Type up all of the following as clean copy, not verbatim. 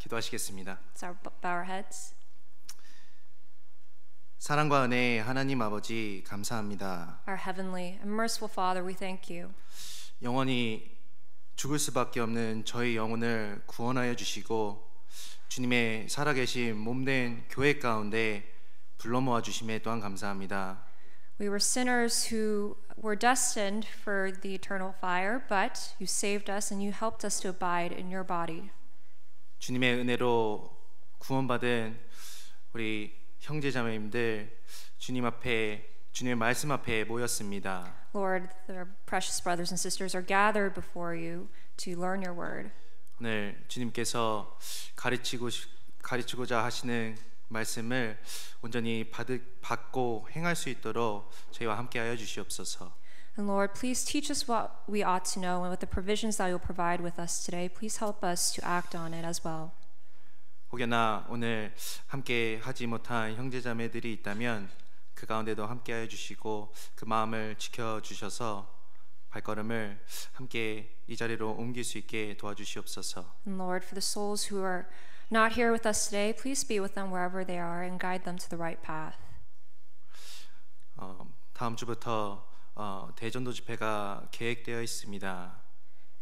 기도하시겠습니다. Let's bow our heads. 사랑과 은혜 하나님 아버지 감사합니다. Our heavenly and merciful Father, we thank you. 영원히 죽을 수밖에 없는 저희 영혼을 구원하여 주시고 주님의 살아계신 몸된 교회 가운데 불러 모아 주심에 또한 감사합니다. We were sinners who were destined for the eternal fire, but you saved us and you helped us to abide in your body. 주님의 은혜로 구원받은 우리 형제자매님들 주님 앞에 주님의 말씀 앞에 모였습니다. Lord, the precious brothers and sisters are gathered before you to learn your word. 오늘 주님께서 가르치고자 하시는 말씀을 온전히 받고 행할 수 있도록 저희와 함께하여 주시옵소서. And Lord, please teach us what we ought to know and with the provisions that you'll provide with us today. Please help us to act on it as well. 혹여나 오늘 함께 하지 못한 형제자매들이 있다면 그 가운데도 함께하여 주시고 그 마음을 지켜주셔서 발걸음을 함께 이 자리로 옮길 수 있게 도와주시옵소서. And Lord, for the souls who are not here with us today, please be with them wherever they are and guide them to the right path. 다음 주부터 대전도 집회가 계획되어 있습니다.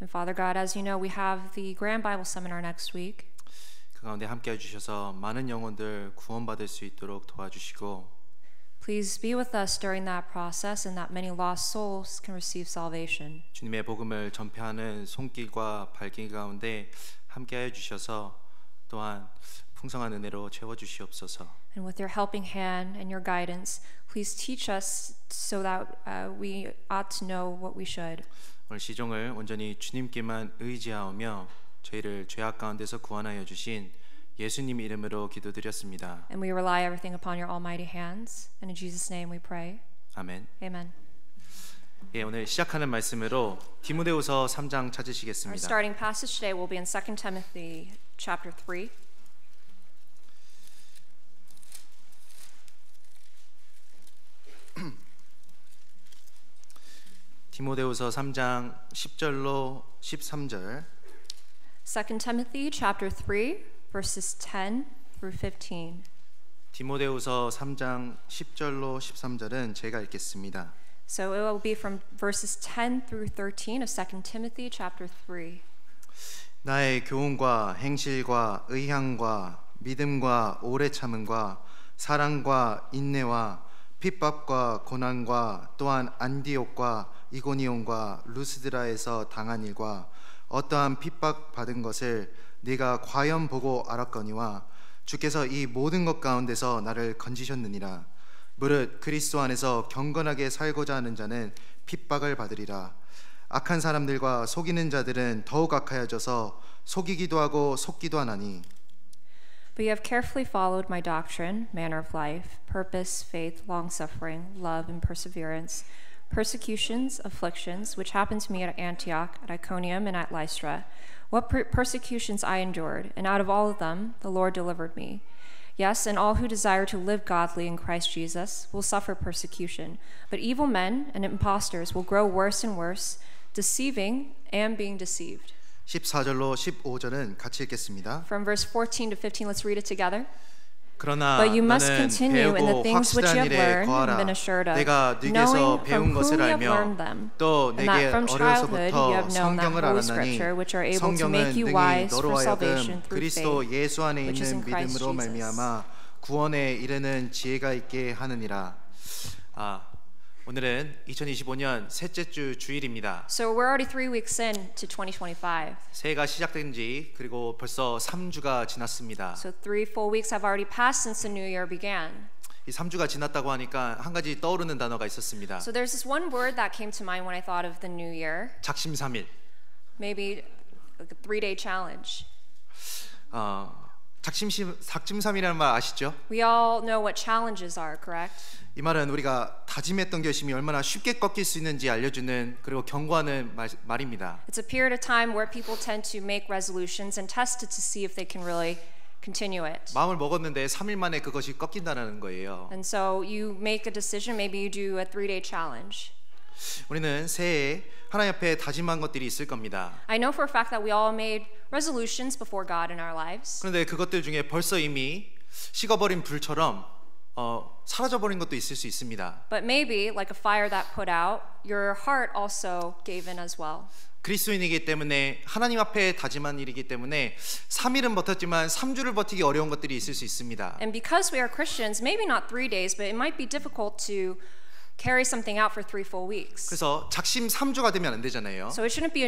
And Father God, as you know, we have the Grand Bible Seminar next week. 그 가운데 함께해 주셔서 많은 영혼들 구원받을 수 있도록 도와주시고 Please be with us during that process and that many lost souls can receive salvation. 주님의 복음을 전폐하는 손길과 발길 가운데 함께해 주셔서 또한 풍성한 은혜로 채워 주시옵소서. And with your helping hand and your guidance, please teach us so that we ought to know what we should. 오늘 시종을 온전히 주님께만 의지하오며 저희를 죄악 가운데서 구원하여 주신 예수님 이름으로 기도드렸습니다. And we rely everything upon your almighty hands. And in Jesus' name we pray. 아멘. Amen. 예, 오늘 시작하는 말씀으로 디모데후서 3장 Our 찾으시겠습니다. starting passage today will be in 2 Timothy chapter 3. 디모데후서 3장 10절로 13절 2 Timothy chapter 3 verses 10 through 15. 디모데후서 3장 10절로 13절은 제가 읽겠습니다. So it will be from verses 10 through 13 of 2 Timothy chapter 3. 나의 교훈과 행실과 의향과 믿음과 오래 참음과 사랑과 인내와 핍박과 고난과 또한 안디옥과 이고니온과 루스드라에서 당한 일과 어떠한 핍박 받은 것을 네가 과연 보고 알았거니와 주께서 이 모든 것 가운데서 나를 건지셨느니라. 무릇 그리스도 안에서 경건하게 살고자 하는 자는 핍박을 받으리라. 악한 사람들과 속이는 자들은 더욱 악하여져서 속이기도 하고 속기도 하나니. But you have carefully followed my doctrine, manner of life, purpose, faith, long-suffering, love, and perseverance, persecutions, afflictions, which happened to me at Antioch, at Iconium, and at Lystra. What persecutions I endured, and out of all of them the Lord delivered me. Yes, and all who desire to live godly in Christ Jesus will suffer persecution, but evil men and impostors will grow worse and worse, deceiving and being deceived. 14절로 15절은 같이 읽겠습니다. From verse 14 to 15, let's read it together. 그러나 But you must 너는 continue in the 배우고 things which you 확실한 have 일에 learned and 거하라. been assured of, 내가 네게서 knowing 배운 from 것을 whom you have 알며 learned them, 또 and 내게 that from childhood you have 어려서부터 known that 성경을 Holy 알았나니 Scripture, which are able to 성경은 make you 능히 wise 너로 for salvation 하여금 through 그리스도 faith, 예수 안에 which is in 있는 Christ 믿음으로 Jesus. 말미암아 구원에 이르는 지혜가 있게 하느니라. 오늘은 2025년 셋째 주 주일입니다. So we're already 3 weeks in to 2025. 새해가 시작된 지 그리고 벌써 3주가 지났습니다. So 3 full weeks have already passed since the new year began. 이 3주가 지났다고 하니까 한 가지 떠오르는 단어가 있었습니다. So there's this one word that came to mind when I thought of the new year. 작심삼일. Maybe like a 3-day challenge. 작심삼일이라는 말 아시죠? We all know what challenges are, correct? 이 말은 우리가 다짐했던 결심이 얼마나 쉽게 꺾일 수 있는지 알려주는 그리고 경고하는 말입니다. It's a period of time where people tend to make resolutions and test it to see if they can really continue it. 마음을 먹었는데 3일 만에 그것이 꺾인다는 거예요. And so you make a decision, maybe you do a 3-day challenge. 우리는 새해에 하나님 앞에 다짐한 것들이 있을 겁니다. I know for a fact that we all made resolutions before God in our lives. 그런데 그것들 중에 벌써 이미 식어버린 불처럼 사라져버린 것도 있을 수 있습니다. But maybe, like a fire that put out, your heart also gave in as well. 그리스도인이기 때문에 하나님 앞에 다짐한 일이기 때문에 3일은 버텼지만 3주를 버티기 어려운 것들이 있을 수 있습니다. And because we are Christians, maybe not 3 days, but it might be difficult to carry something out for 3 full weeks. 그래서 작심 3주가 되면 안 되잖아요. So it shouldn't be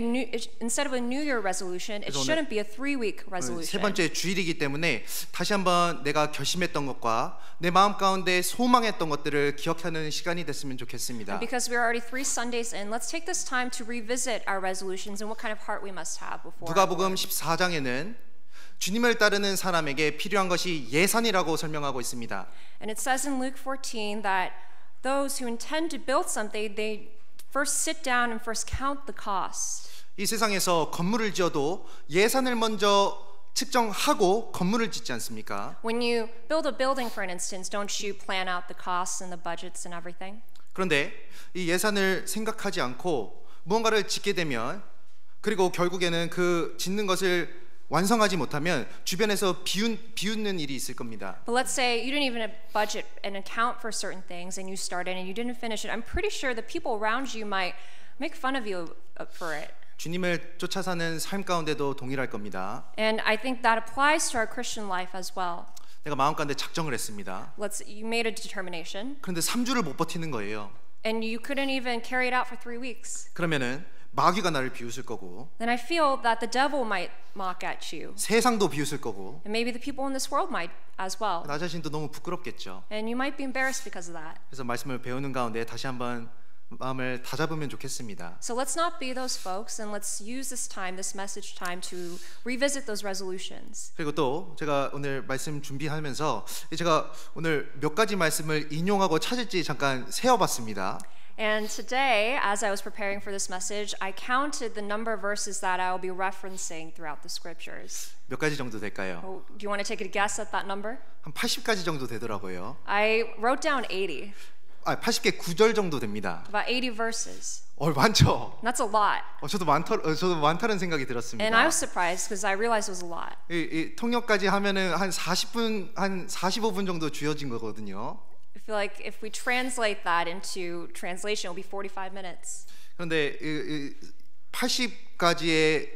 instead of a New Year resolution, it shouldn't be a 3-week 세 resolution. 번째 주일이기 때문에 다시 한번 내가 결심했던 것과 내 마음 가운데 소망했던 것들을 기억하는 시간이 됐으면 좋겠습니다. Because we're already 3 Sundays in, let's take this time to revisit our resolutions and what kind of heart we must have before. 누가복음 14장에는 주님을 따르는 사람에게 필요한 것이 예산이라고 설명하고 있습니다. And it says in Luke 14 that those who intend to build something, they first sit down and first count the cost. 이 세상에서 건물을 지어도 예산을 먼저 측정하고 건물을 짓지 않습니까? When you build a building, for instance, don't you plan out the costs and the budgets and everything? 그런데 이 예산을 생각하지 않고 무언가를 짓게 되면 그리고 결국에는 그 짓는 것을 완성하지 못하면 주변에서 비웃는 일이 있을 겁니다. But let's say you didn't even budget and account for certain things and you started and you didn't finish it. I'm pretty sure the people around you might make fun of you for it. 주님을 쫓아 사는 삶 가운데도 동일할 겁니다. And I think that applies to our Christian life as well. 내가 마음 가운데 작정을 했습니다. You made a determination 그런데 3주를 못 버티는 거예요. and you couldn't even carry it out for 3 weeks. 그러면은 마귀가 나를 비웃을 거고 Then I feel that the devil might mock at you. 세상도 비웃을 거고 And maybe the people in this world might as well. 나 자신도 너무 부끄럽겠죠. And you might be embarrassed because of that. 그래서 말씀을 배우는 가운데 다시 한번 마음을 다잡으면 좋겠습니다. So let's not be those folks and let's use this time, this message time to revisit those resolutions. 그리고 또 제가 오늘 말씀 준비하면서 제가 오늘 몇 가지 말씀을 인용하고 찾을지 잠깐 세어봤습니다. And today, as I was preparing for this message, I counted the number of verses that I will be referencing throughout the scriptures. 몇 가지 정도 될까요? Do you want to take a guess at that number? 한 80가지 정도 되더라고요. I wrote down 80, 80개 구절 정도 됩니다. about 80 verses. 많죠. And that's a lot. 저도 많다는 생각이 들었습니다. And I was surprised because I realized it was a lot. 이 통역까지 하면은 한 40분, 한 45분 정도 주어진 거거든요. I feel like if we translate that into translation, it will be 45 minutes. 그런데 80가지의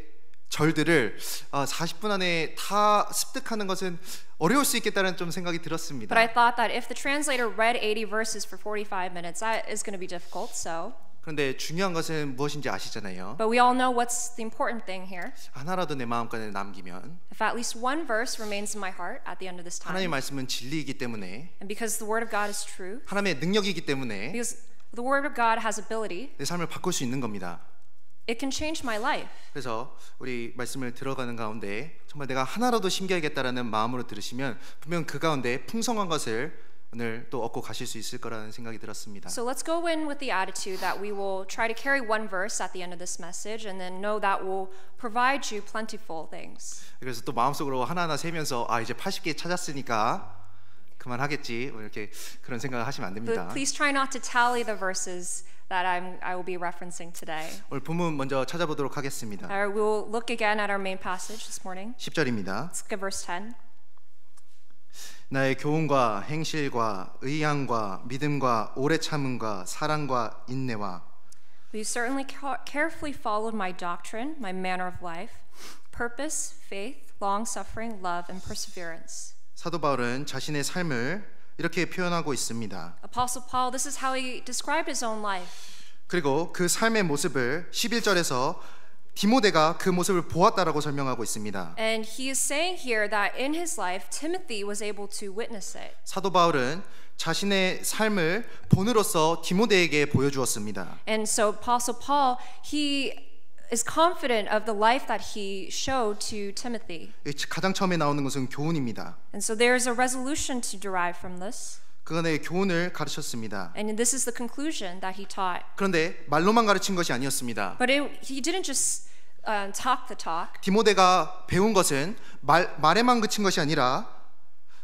절들을 40분 안에 다 습득하는 것은 어려울 수 있겠다는 좀 생각이 들었습니다. But I thought that if the translator read 80 verses for 45 minutes, that is going to be difficult. So, 그런데 중요한 것은 무엇인지 아시잖아요. but we all know what's the important thing here. 하나라도 내 마음간에 남기면 If at least one verse remains in my heart at the end of this 하나님의 time, 말씀은 진리이기 때문에 and because the word of God is true, 하나님의 능력이기 때문에 because the word of God has ability, 내 삶을 바꿀 수 있는 겁니다. it can change my life. 그래서 우리 말씀을 들어가는 가운데 정말 내가 하나라도 심겨야겠다라는 마음으로 들으시면 분명 그 가운데 풍성한 것을 오늘 또 얻고 가실 수 있을 거라는 생각이 들었습니다. So let's go in with the attitude that we will try to carry one verse at the end of this message and then know that will provide you plentiful things. 그래서 또 마음속으로 하나하나 세면서 이제 80개 찾았으니까 그만하겠지 이렇게 그런 생각을 하시면 안 됩니다. But please try not to tally the verses that I will be referencing today. 오늘 본문 먼저 찾아보도록 하겠습니다. We'll look again at our main passage this morning. 10절입니다. Let's look at verse 10. 나의 교훈과 행실과 의향과 믿음과 오래 참음과 사랑과 인내와 You certainly carefully followed my doctrine, my manner of life, purpose, faith, long-suffering, love, and perseverance. 사도 바울은 자신의 삶을 이렇게 표현하고 있습니다. Apostle Paul, this is how he described his own life. 그리고 그 삶의 모습을 11절에서 디모데가 그 모습을 보았다라고 설명하고 있습니다. And he is saying here that in his life, Timothy was able to witness it. 사도 바울은 자신의 삶을 본으로서 디모데에게 보여주었습니다. And so Apostle Paul, he is confident of the life that he showed to Timothy. 가장 처음에 나오는 것은 교훈입니다. And so there is a resolution to derive from this. 그가 내 교훈을 가르쳤습니다. And this is the conclusion that he taught. 그런데 말로만 가르친 것이 아니었습니다. But he didn't just talk the talk. 디모데가 배운 것은 말에만 그친 것이 아니라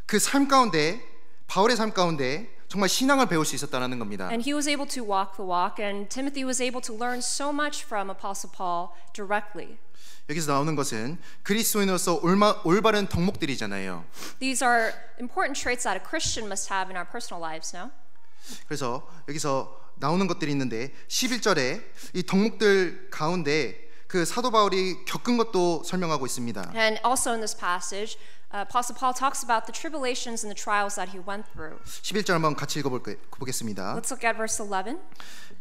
그 삶 가운데 바울의 삶 가운데 정말 신앙을 배울 수 있었다는 겁니다. And he was able to walk the walk, and Timothy was able to learn so much from Apostle Paul directly. 여기서 나오는 것은 그리스도인으로서 올바른 덕목들이잖아요. These are important traits that a Christian must have in our personal lives, no? 그래서 여기서 나오는 것들이 있는데 11절에 이 덕목들 가운데 그 사도 바울이 겪은 것도 설명하고 있습니다. And also in this passage, Apostle Paul talks about the tribulations and the trials that he went through. 11절 한번 같이 읽어보겠습니다. Let's look at verse 11.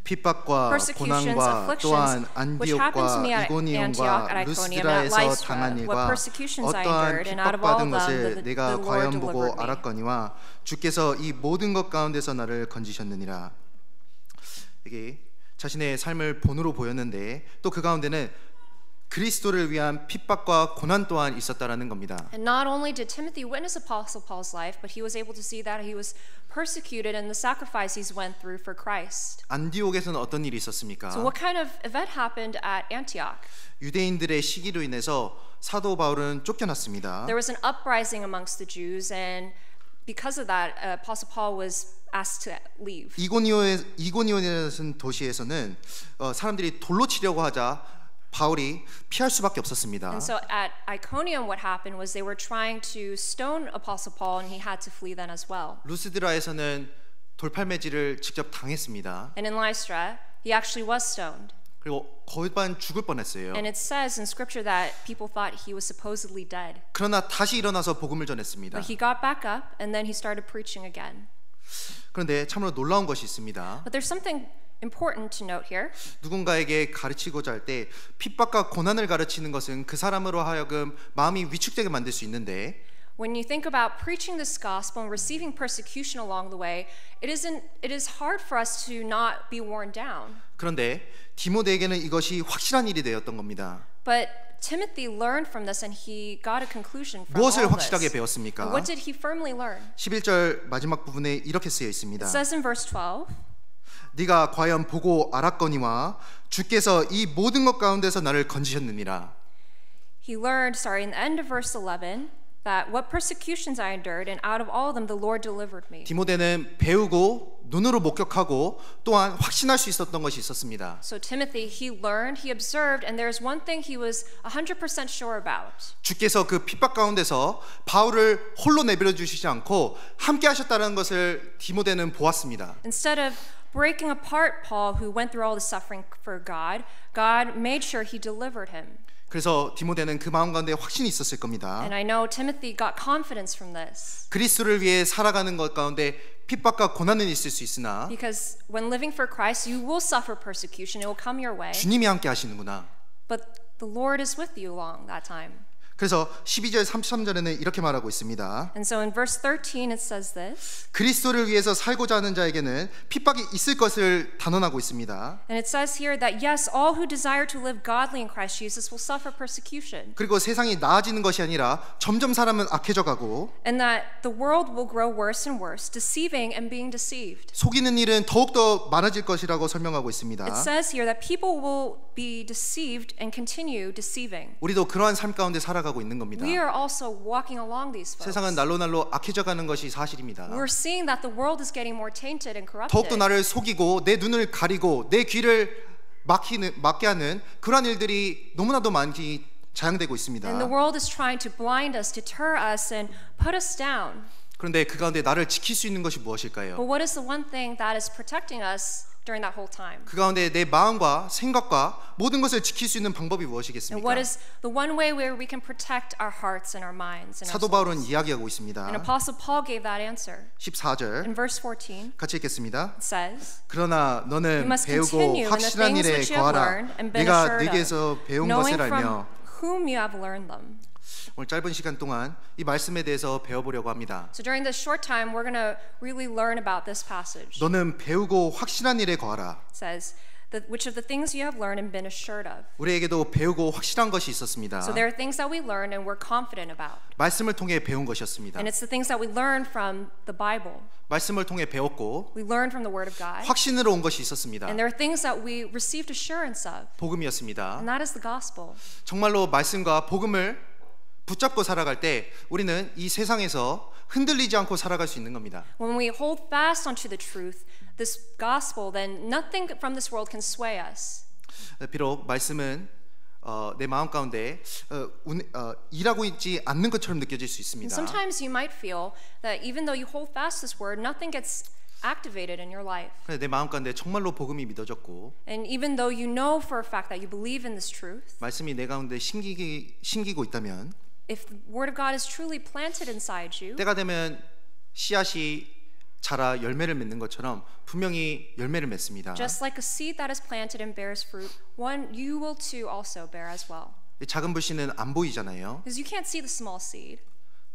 핍박과 Persecutions, 고난과 또한 afflictions, which happened to me 안디옥과 at Antioch, 이고니온과 at Iconium, and at 루스드라에서 Lystra, 당한 what 일과 persecutions I 어떠한 endured, and out of all 핍박받은 of them, 것을 the 내가 Lord 과연 delivered 보고 me. 알았거니와 주께서 이 모든 것 가운데서 나를 건지셨느니라. 이게 자신의 삶을 본으로 보였는데 또 그 가운데는 그리스도를 위한 핍박과 고난 또한 있었다라는 겁니다. And not only did Timothy witness Apostle Paul's life, but he was able to see that he was persecuted and the sacrifices he went through for Christ. 안디옥에서는 어떤 일이 있었습니까? So what kind of event happened at Antioch? 유대인들의 시기로 인해서 사도 바울은 쫓겨났습니다. There was an uprising amongst the Jews, and because of that, Apostle Paul was asked to leave. 이고니온이라는 도시에서는 사람들이 돌로 치려고 하자 바울이 피할 수밖에 없었습니다. And so at Iconium, what happened was they were trying to stone Apostle Paul, and he had to flee then as well. 루스드라에서는 돌팔매질을 직접 당했습니다. And in Lystra, he actually was stoned. 그리고 거의 반 죽을 뻔했어요. And it says in Scripture that people thought he was supposedly dead. 그러나 다시 일어나서 복음을 전했습니다. But he got back up, and then he started preaching again. 그런데 참으로 놀라운 것이 있습니다. But there's something important to note here. 누군가에게 가르치고자 할 때 핍박과 고난을 가르치는 것은 그 사람으로 하여금 마음이 위축되게 만들 수 있는데 When you think about preaching this gospel and receiving persecution along the way, it is hard for us to not be worn down. 그런데 디모데에게는 이것이 확실한 일이 되었던 겁니다. But Timothy learned from this, and he got a conclusion from 무엇을 all 확실하게 this. 배웠습니까? What did he firmly learn? 11절 마지막 부분에 이렇게 쓰여 있습니다. It says in verse 12, 네가 과연 보고 알았거니와 주께서 이 모든 것 가운데서 나를 건지셨느니라. he learned, in the end of verse 11, that what persecutions I endured, and out of all of them the Lord delivered me. 디모데는 배우고 눈으로 목격하고 또한 확신할 수 있었던 것이 있었습니다. So Timothy, he learned, he observed, and there's one thing he was 100% sure about. 주께서 그 핍박 가운데서 바울을 홀로 내버려 주시지 않고 함께 하셨다는 것을 디모데는 보았습니다. Instead of breaking apart Paul, who went through all the suffering for God, God made sure he delivered him. 그래서 디모데는 그 마음 가운데 확신이 있었을 겁니다. And I know Timothy got confidence from this. 그리스도를 위해 살아가는 것 가운데 핍박과 고난은 있을 수 있으나 Because when living for Christ, you will suffer persecution. It will come your way. 주님이 함께 하시는구나. But the Lord is with you along that time. 그래서 12절 33절에는 이렇게 말하고 있습니다. And so in verse 13 it says this. 그리스도를 위해서 살고자 하는 자에게는 핍박이 있을 것을 단언하고 있습니다. And it says here that yes, all who desire to live godly in Christ Jesus will suffer persecution. 그리고 세상이 나아지는 것이 아니라 점점 사람은 악해져 가고 And that the world will grow worse and worse, deceiving and being deceived. 속이는 일은 더욱더 많아질 것이라고 설명하고 있습니다. It says here that people will be deceived and continue deceiving. 우리도 그러한 삶 가운데 살아가고 있는 겁니다. We are also walking along these folks. 세상은 날로 악해져 가는 것이 사실입니다. We're seeing that the world is getting more tainted and 더욱더 corrupted. 나를 속이고 내 눈을 가리고 내 귀를 막게 하는 그러한 일들이 너무나도 많이 자양되고 있습니다. And the world is trying to blind us, deter us, and put us down. 그런데 그 가운데 나를 지킬 수 있는 것이 But 무엇일까요? what is the one thing that is protecting us during that whole time? 그 가운데 내 마음과 생각과 모든 것을 지킬 수 있는 방법이 And 무엇이겠습니까? what is the one way where we can protect our hearts and our minds and our 사도 바울은 souls? 이야기하고 있습니다. And Apostle Paul gave that answer. 14절 In verse 14, 같이 읽겠습니다. it says, 그러나 You 너는 must 배우고 continue in the 확실한 things 일에 which you have 거하라. learned and been 네가 assured 네게서 of, 배운 knowing 것을 from 알며 whom you have learned them. 오늘 짧은 시간 동안 이 말씀에 대해서 배워보려고 합니다. So during this short time, we're going to really learn about this passage. 너는 배우고 확실한 일에 거하라. It says, which of the things you have learned and been assured of. 우리에게도 배우고 확실한 것이 있었습니다. So there are things that we learn and we're confident about. 말씀을 통해 배운 것이었습니다. And it's the things that we learn from the Bible. 말씀을 통해 배웠고 We learn from the Word of God. 확신으로 온 것이 있었습니다. And there are things that we received assurance of. 복음이었습니다. And that is the gospel. 정말로 말씀과 복음을 붙잡고 살아갈 때 우리는 이 세상에서 흔들리지 않고 살아갈 수 있는 겁니다. When we hold fast onto the truth, this gospel, then nothing from this world can sway us. 비록 말씀은 내 마음 가운데 일하고 있지 않는 것처럼 느껴질 수 And 있습니다. sometimes you might feel that even though you hold fast this word, nothing gets activated in your life. 그런데 내 마음 가운데 정말로 복음이 믿어졌고 And even though you know for a fact that you believe in this truth, 말씀이 내 가운데 심기고 있다면 if the word of God is truly planted inside you, 때가 되면 씨앗이 자라 열매를 맺는 것처럼 분명히 열매를 맺습니다. just like a seed that is planted and bears fruit, one you will too also bear as well. 이 작은 불씨는 안 보이잖아요. Because you can't see the small seed.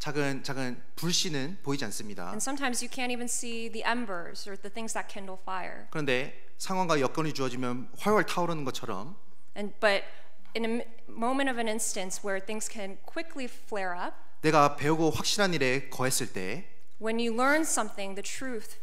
작은 불씨는 보이지 않습니다. And sometimes you can't even see the embers or the things that kindle fire. 그런데 상황과 여건이 주어지면 활활 타오르는 것처럼 But in a moment of an instance where things can quickly flare up, 내가 배우고 확실한 일에 거했을 때 when you learn something, the truth,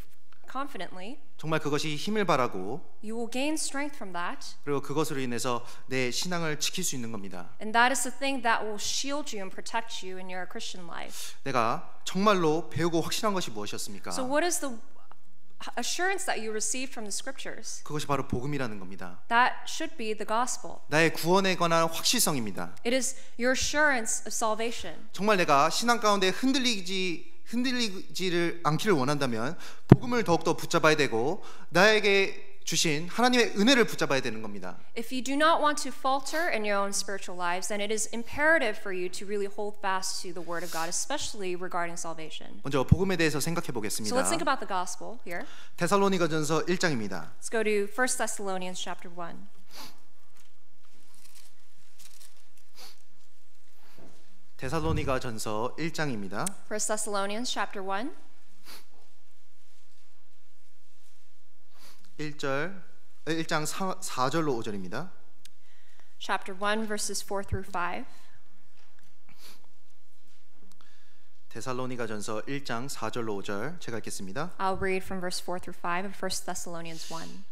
confidently, 정말 그것이 힘을 발하고 you will gain strength from that. 그리고 그것으로 인해서 내 신앙을 지킬 수 있는 겁니다. And that is the thing that will shield you and protect you in your Christian life. 내가 정말로 배우고 확실한 것이 무엇이었습니까? So what is the assurance that you receive from the scriptures? 그것이 바로 복음이라는 겁니다. That should be the gospel. 나의 구원에 관한 확실성입니다. It is your assurance of salvation. 정말 내가 신앙 가운데 흔들리지를 않기를 원한다면 복음을 더욱더 붙잡아야 되고 나에게 주신 하나님의 은혜를 붙잡아야 되는 겁니다. If you do not want to falter in your own spiritual lives, then it is imperative for you to really hold fast to the word of God, especially regarding salvation. 먼저 복음에 대해서 생각해 So 보겠습니다. let's think about the gospel here. 데살로니가전서 1장입니다. Let's go to 1 Thessalonians chapter 1. 데살로니가전서 1장입니다. 1 Thessalonians chapter 1. 1장 4절로 5절입니다. Chapter 1 verses 4 through 5. 데살로니가전서 1장 4절로 5절 제가 읽겠습니다. I'll read from verse 4 through 5 of 1 Thessalonians 1.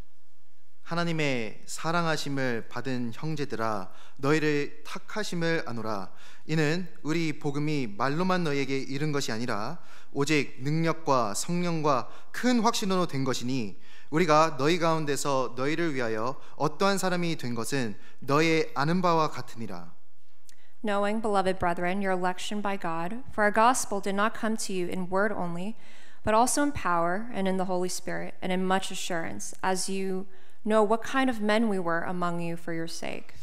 하나님의 사랑하심을 받은 형제들아 너희를 택하심을 아노라. 이는 우리 복음이 말로만 너희에게 이른 것이 아니라 오직 능력과 성령과 큰 확신으로 된 것이니 우리가 너희 가운데서 너희를 위하여 어떠한 사람이 된 것은 너희의 아는 바와 같으니라. Knowing, beloved brethren, your election by God, for our gospel did not come to you in word only, but also in power and in the Holy Spirit and in much assurance, as you know what kind of men we were among you for your sake.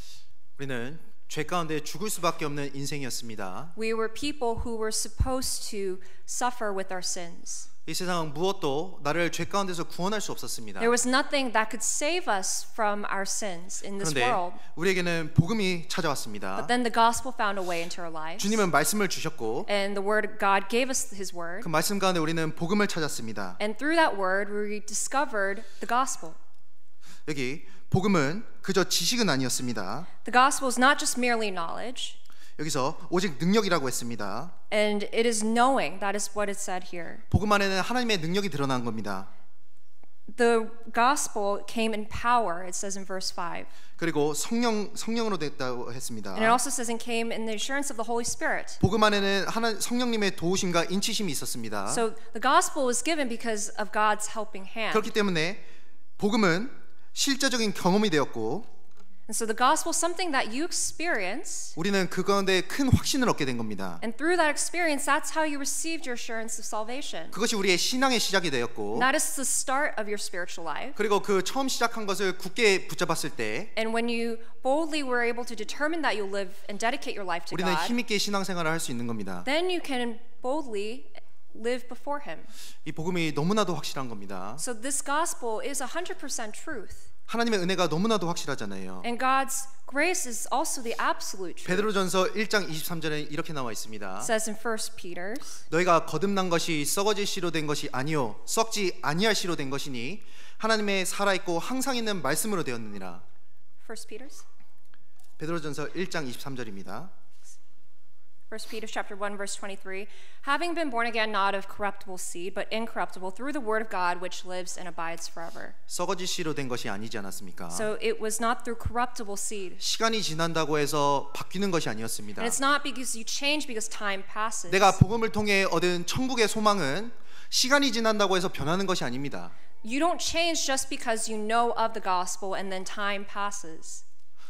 우리는 죄 가운데 죽을 수밖에 없는 인생이었습니다. We were people who were supposed to suffer with our sins. 이 세상은 무엇도 나를 죄 가운데서 구원할 수 없었습니다. There was nothing that could save us from our sins in this 그런데 world. 우리에게는 복음이 찾아왔습니다. But then the gospel found a way into our lives. 주님은 말씀을 주셨고 And the word of God gave us his word. 그 말씀 가운데 우리는 복음을 찾았습니다. And through that word we discovered the gospel. 여기 복음은 그저 지식은 아니었습니다. The gospel is not just merely knowledge. 여기서 오직 능력이라고 했습니다. And it is knowing. That is what it said here. 복음 안에는 하나님의 능력이 드러난 겁니다. The gospel came in power, it says in verse 5. 그리고 성령으로 됐다고 했습니다. And it also says and came in the assurance of the Holy Spirit. 복음 안에는 성령님의 도우심과 인치심이 있었습니다. So the gospel was given because of God's helping hand. 그렇기 때문에 복음은 실제적인 경험이 되었고 And so the gospel is something that you experience. 우리는 그 가운데 큰 확신을 얻게 된 겁니다. And through that experience, that's how you received your assurance of salvation. 그것이 우리의 신앙의 시작이 되었고 That is the start of your spiritual life. 그리고 그 처음 시작한 것을 굳게 붙잡았을 때 And when you boldly were able to determine that you'll live and dedicate your life to 우리는 God, 힘있게 신앙생활을 할 수 있는 겁니다. then you can boldly live before Him. 이 복음이 너무나도 확실한 겁니다. So this gospel is 100% truth. 하나님의 은혜가 너무나도 확실하잖아요. And God's grace is also the absolute truth. 베드로전서 1장 23절에 이렇게 나와 있습니다. It says in 1 Peter, 너희가 거듭난 것이 썩어질 씨로 된 것이 아니요 썩지 아니할 씨로 된 것이니 하나님의 살아있고 항상 있는 말씀으로 되었느니라. 1 Peter? 베드로전서 1장 23절입니다. 1 Peter chapter 1 verse 23, having been born again not of corruptible seed but incorruptible through the word of God which lives and abides forever. 썩어질 씨로 된 것이 아니지 않았습니까? So it was not through corruptible seed. 시간이 지난다고 해서 바뀌는 것이 아니었습니다. And it's not because you change because time passes. 내가 복음을 통해 얻은 천국의 소망은 시간이 지난다고 해서 변하는 것이 아닙니다. You don't change just because you know of the gospel and then time passes.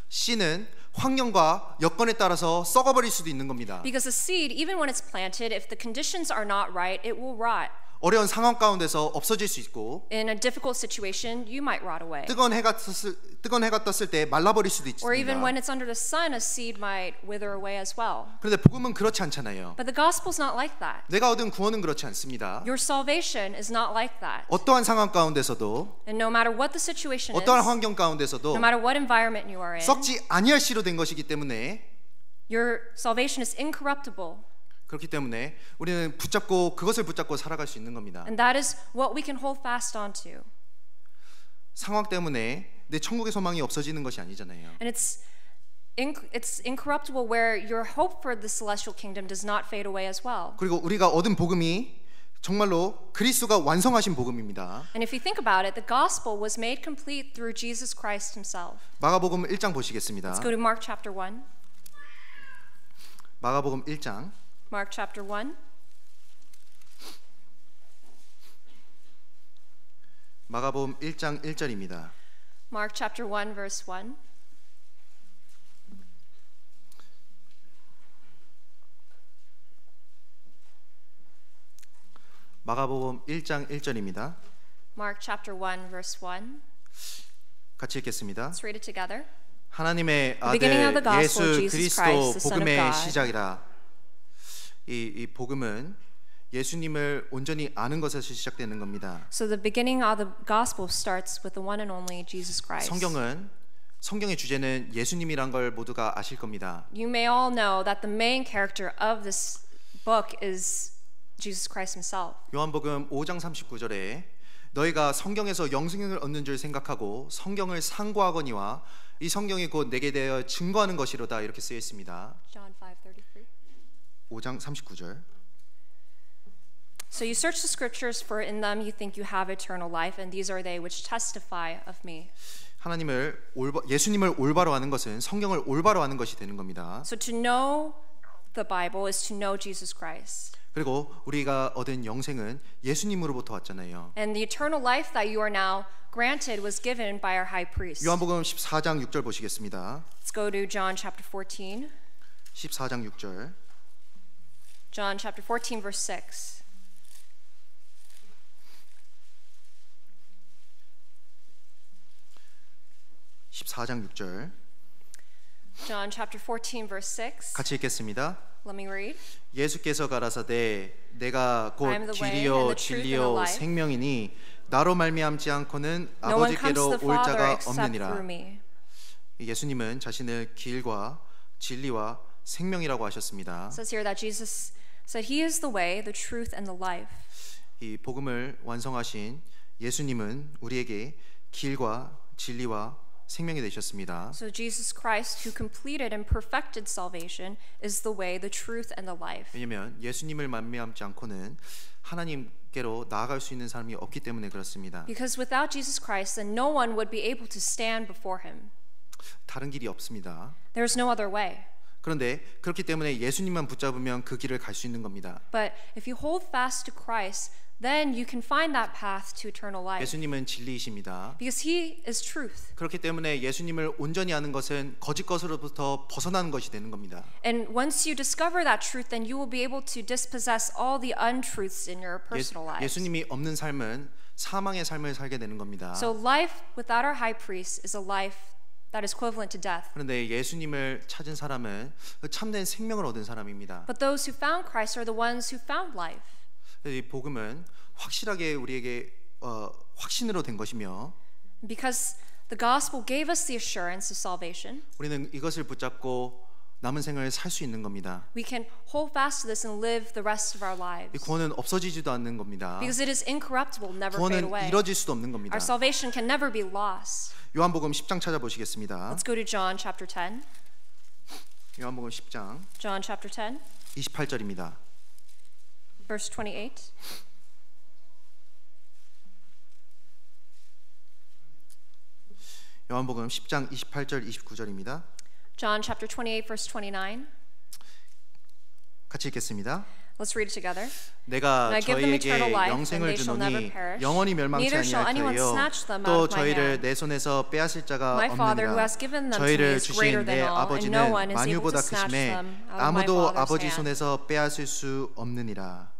씨는 환경과 여건에 따라서 썩어버릴 수도 있는 겁니다. Because a seed, even when it's planted, if the conditions are not right, it will rot. 어려운 상황 가운데서 없어질 수 있고 In a difficult situation, you might rot away. 뜨거운 해가 떴을 때 말라버릴 수도 Or even when 있습니다. it's under the sun, a seed might wither away as well. 그런데 복음은 그렇지 않잖아요. But the gospel's not like that. 내가 얻은 구원은 그렇지 않습니다. Your salvation is not like that. 어떠한 상황 가운데서도 And no matter what the situation is, 어떠한 환경 가운데서도 no matter what environment you are in, 썩지 아니할 씨로 된 것이기 때문에 your salvation is incorruptible. 그렇기 때문에 우리는 그것을 붙잡고 살아갈 수 있는 겁니다. And that is what we can hold fast onto. 상황 때문에 내 천국의 소망이 없어지는 것이 아니잖아요. And it's incorruptible where your hope for the celestial kingdom does not fade away as well. 그리고 우리가 얻은 복음이 정말로 그리스도가 완성하신 복음입니다. And if you think about it, the gospel was made complete through Jesus Christ himself. 마가복음 1장 보시겠습니다. Let's go to Mark chapter 1. 마가복음 1장 Mark chapter 1. 마가복음 1장 1절입니다. Mark chapter 1 verse 1. 마가복음 1장 1절입니다. Mark chapter 1 verse 1. 같이 읽겠습니다. Let's read it together. 하나님의 beginning of the 아들 gospel of 예수 Jesus 그리스도 Christ, the Son of 복음의 God. 시작이라. 이 복음은 예수님을 온전히 아는 것에서 시작되는 겁니다. So the beginning of the gospel starts with the one and only Jesus Christ. 성경의 주제는 예수님이란 걸 모두가 아실 겁니다. You may all know that the main character of this book is Jesus Christ himself. 요한복음 5장 39절에 너희가 성경에서 영생을 얻는 줄 생각하고 성경을 상고하거니와 이 성경이 곧 내게 대하여 증거하는 것이로다 이렇게 쓰여 있습니다. John 5:33. 5장 39절. So you search the scriptures, for in them you think you have eternal life, and these are they which testify of me. 예수님을 올바로 아는 것은 성경을 올바로 아는 것이 되는 겁니다. So to know the Bible is to know Jesus Christ. 그리고 우리가 얻은 영생은 예수님으로부터 왔잖아요. And the eternal life that you are now granted was given by our high priest. 요한복음 14장 6절 보시겠습니다. Let's go to John chapter 14. 14장 6절. John chapter 14 verse 6. John chapter 14 verse 6. 같이 읽겠습니다. Let me read. 예수께서 가라사대 내가 곧 I am the way 길이요 and the truth and the 진리요 life. 생명이니 나로 말미암지 않고는 No one comes 아버지께로 to the 올 Father 자가 except through 없느니라. me. 예수님은 자신을 길과 진리와 생명이라고 하셨습니다. It says here that Jesus said he is the way, the truth and the life. 이 복음을 완성하신 예수님은 우리에게 길과 진리와 생명이 되셨습니다. So Jesus Christ, who completed and perfected salvation, is the way, the truth, and the life. 왜냐하면 예수님을 만미함지 않고는 하나님께로 나아갈 수 있는 사람이 없기 때문에 그렇습니다. Because without Jesus Christ, then no one would be able to stand before him. 다른 길이 없습니다. There's no other way. 그런데 그렇기 때문에 예수님만 붙잡으면 그 길을 갈 수 있는 겁니다. But if you hold fast to Christ, then you can find that path to eternal life. 예수님은 진리이십니다. Because he is truth. 그렇기 때문에 예수님을 온전히 아는 것은 거짓 것으로부터 벗어나는 것이 되는 겁니다. And once you discover that truth, then you will be able to dispossess all the untruths in your personal lives. 예수님이 없는 삶은 사망의 삶을 살게 되는 겁니다. So life without our high priest is a life that is equivalent to death. 그런데 예수님을 찾은 사람은 참된 생명을 얻은 사람입니다. But those who found Christ are the ones who found life. 이 복음은 확실하게 우리에게 확신으로 된 것이며 Because the gospel gave us the assurance of salvation, 우리는 이것을 붙잡고 남은 생을 살 수 있는 겁니다. we can hold fast to this and live the rest of our 이 lives. 구원은 없어지지도 않는 겁니다. Because it is incorruptible, never fade 구원은 away. 이뤄질 수도 없는 겁니다. Our salvation can never be lost. 요한복음 10장 찾아보시겠습니다. Let's go to John chapter 10. 요한복음 10장 John chapter 10, 28절입니다. verse 28. 요한복음 10장 28절 29절입니다. John chapter 28, verse 29. 같이 읽겠습니다. Let's read it together. 내가 And I give them 저희에게 eternal life, and 영생을 they shall never 주노니 perish. 영원히 멸망치 Neither shall 아니할 anyone 터이요 snatch them 또 out of my 저희를 hand. 내 손에서 빼앗을 자가 My Father who 없느니라. has given them to me 저희를 is greater 주신 than 내 all, and 아버지는 no one is able 만유보다 to snatch 크심에 them out of my 아무도 Father's 아버지 hand. 손에서 빼앗을 수 없느니라.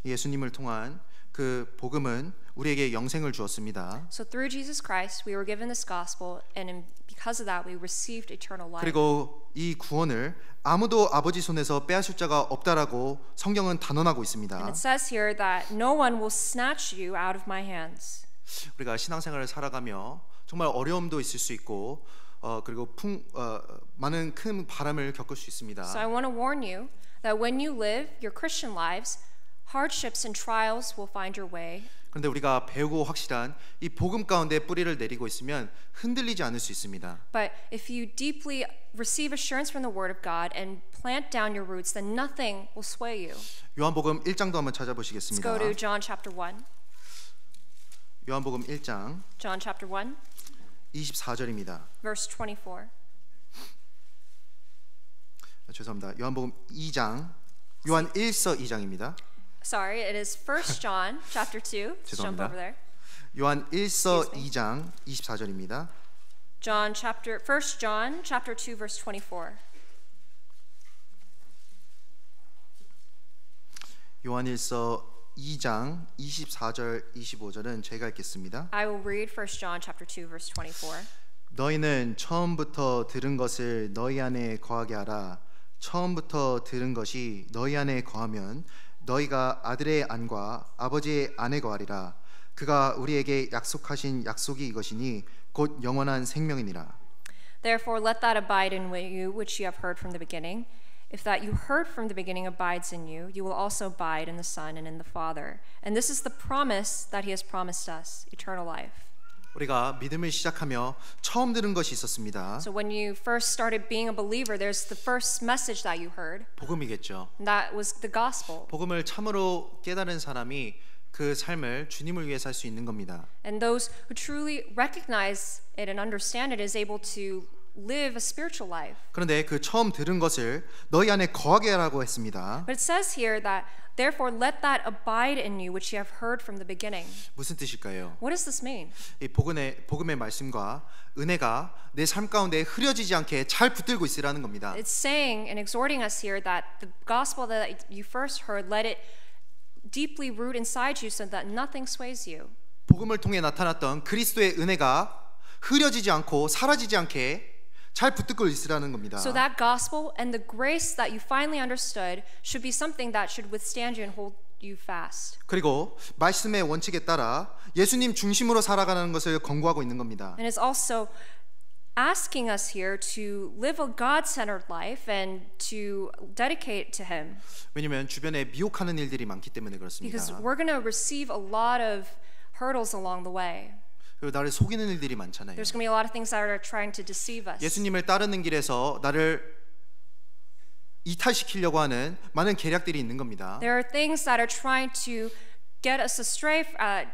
예수님을 통한 그 복음은 우리에게 영생을 주었습니다. So through Jesus Christ, we were given this gospel, and because of that, we received eternal life. 그리고 이 구원을 아무도 아버지 손에서 빼앗을 자가 없다라고 성경은 단언하고 있습니다. And it says here that no one will snatch you out of my hands. 우리가 신앙생활을 살아가며 정말 어려움도 있을 수 있고 그리고 많은 큰 바람을 겪을 수 있습니다. So I want to warn you that when you live your Christian lives, hardships and trials will find your way. 그런데 우리가 배우고 확실한 이 복음 가운데 뿌리를 내리고 있으면 흔들리지 않을 수 있습니다. But if you deeply receive assurance from the Word of God and plant down your roots, then nothing will sway you. 요한복음 1장도 한번 Let's 찾아보시겠습니다. go to John chapter 1. 요한복음 1장 John chapter 1, 24절입니다. verse 24. 죄송합니다. 요한복음 2장 요한 1서 2장입니다. Sorry, it is 1 John chapter 2. Let's jump 죄송합니다. over there. 요한 1서 Excuse me. 2장 24절입니다. 1 John chapter 2 verse 24. 요한 1서 2장 24절 25절은 제가 읽겠습니다. I will read 1 John chapter 2 verse 24. 너희는 처음부터 들은 것을 너희 안에 거하게 하라. 처음부터 들은 것이 너희 안에 거하면 너희가 아들의 안과 아버지의 안에 거하리라. 그가 우리에게 약속하신 약속이 이것이니 곧 영원한 생명이니라. Therefore let that abide in you which you have heard from the beginning. If that you heard from the beginning abides in you, you will also abide in the Son and in the Father. And this is the promise that he has promised us, eternal life. 우리가 믿음을 시작하며 처음 들은 것이 있었습니다. So when you first started being a believer, there's the first message that you heard. 복음이겠죠. And that was the gospel. 복음을 참으로 깨달은 사람이 그 삶을 주님을 위해 살 수 있는 겁니다. And those who truly recognize it and understand it is able to live a spiritual life. 그런데 그 처음 들은 것을 너희 안에 거하게 하라고 했습니다. But it says here that therefore let that abide in you which you have heard from the beginning. 무슨 뜻일까요? What does this mean? 이 복음의 말씀과 은혜가 내 삶 가운데 흐려지지 않게 잘 붙들고 있으라는 겁니다. It's saying and exhorting us here that the gospel that you first heard, let it deeply root inside you so that nothing sways you. 복음을 통해 나타났던 그리스도의 은혜가 흐려지지 않고 사라지지 않게 잘 붙들고 있으라는 겁니다. So that gospel and the grace that you finally understood should be something that should withstand you and hold you fast. 그리고 말씀의 원칙에 따라 예수님 중심으로 살아가는 것을 권고하고 있는 겁니다. And it's also asking us here to live a God-centered life and to dedicate to Him. 왜냐하면 주변에 미혹하는 일들이 많기 때문에 그렇습니다. Because we're going to receive a lot of hurdles along the way. 그리고 나를 속이는 일들이 많잖아요. There's going to be a lot of things that are trying to deceive us. 예수님을 따르는 길에서 나를 이탈시키려고 하는 많은 계략들이 있는 겁니다. There are things that are trying to get us astray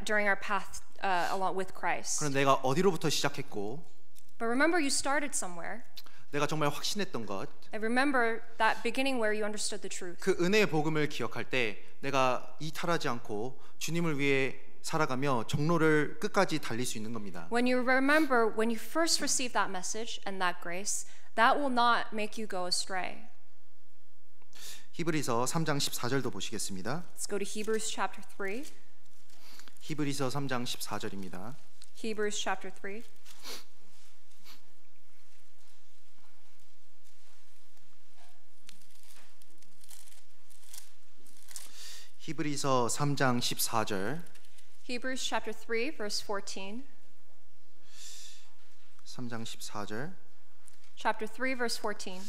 during our path along with Christ. 그럼 내가 어디로부터 시작했고 But remember, you started somewhere. 내가 정말 확신했던 것, And remember that beginning where you understood the truth. 그 은혜의 복음을 기억할 때 내가 이탈하지 않고 주님을 위해 살아가며 정로를 끝까지 달릴 수 있는 겁니다. When you remember when you first received that message and that grace, that will not make you go astray. 히브리서 3장 14절도 보시겠습니다. Let's go to Hebrews chapter 3. 히브리서 3장 14절입니다. Hebrews chapter 3. 히브리서 3장 14절. Hebrews chapter 3 verse 14. 3장 14절. Chapter 3 verse 14.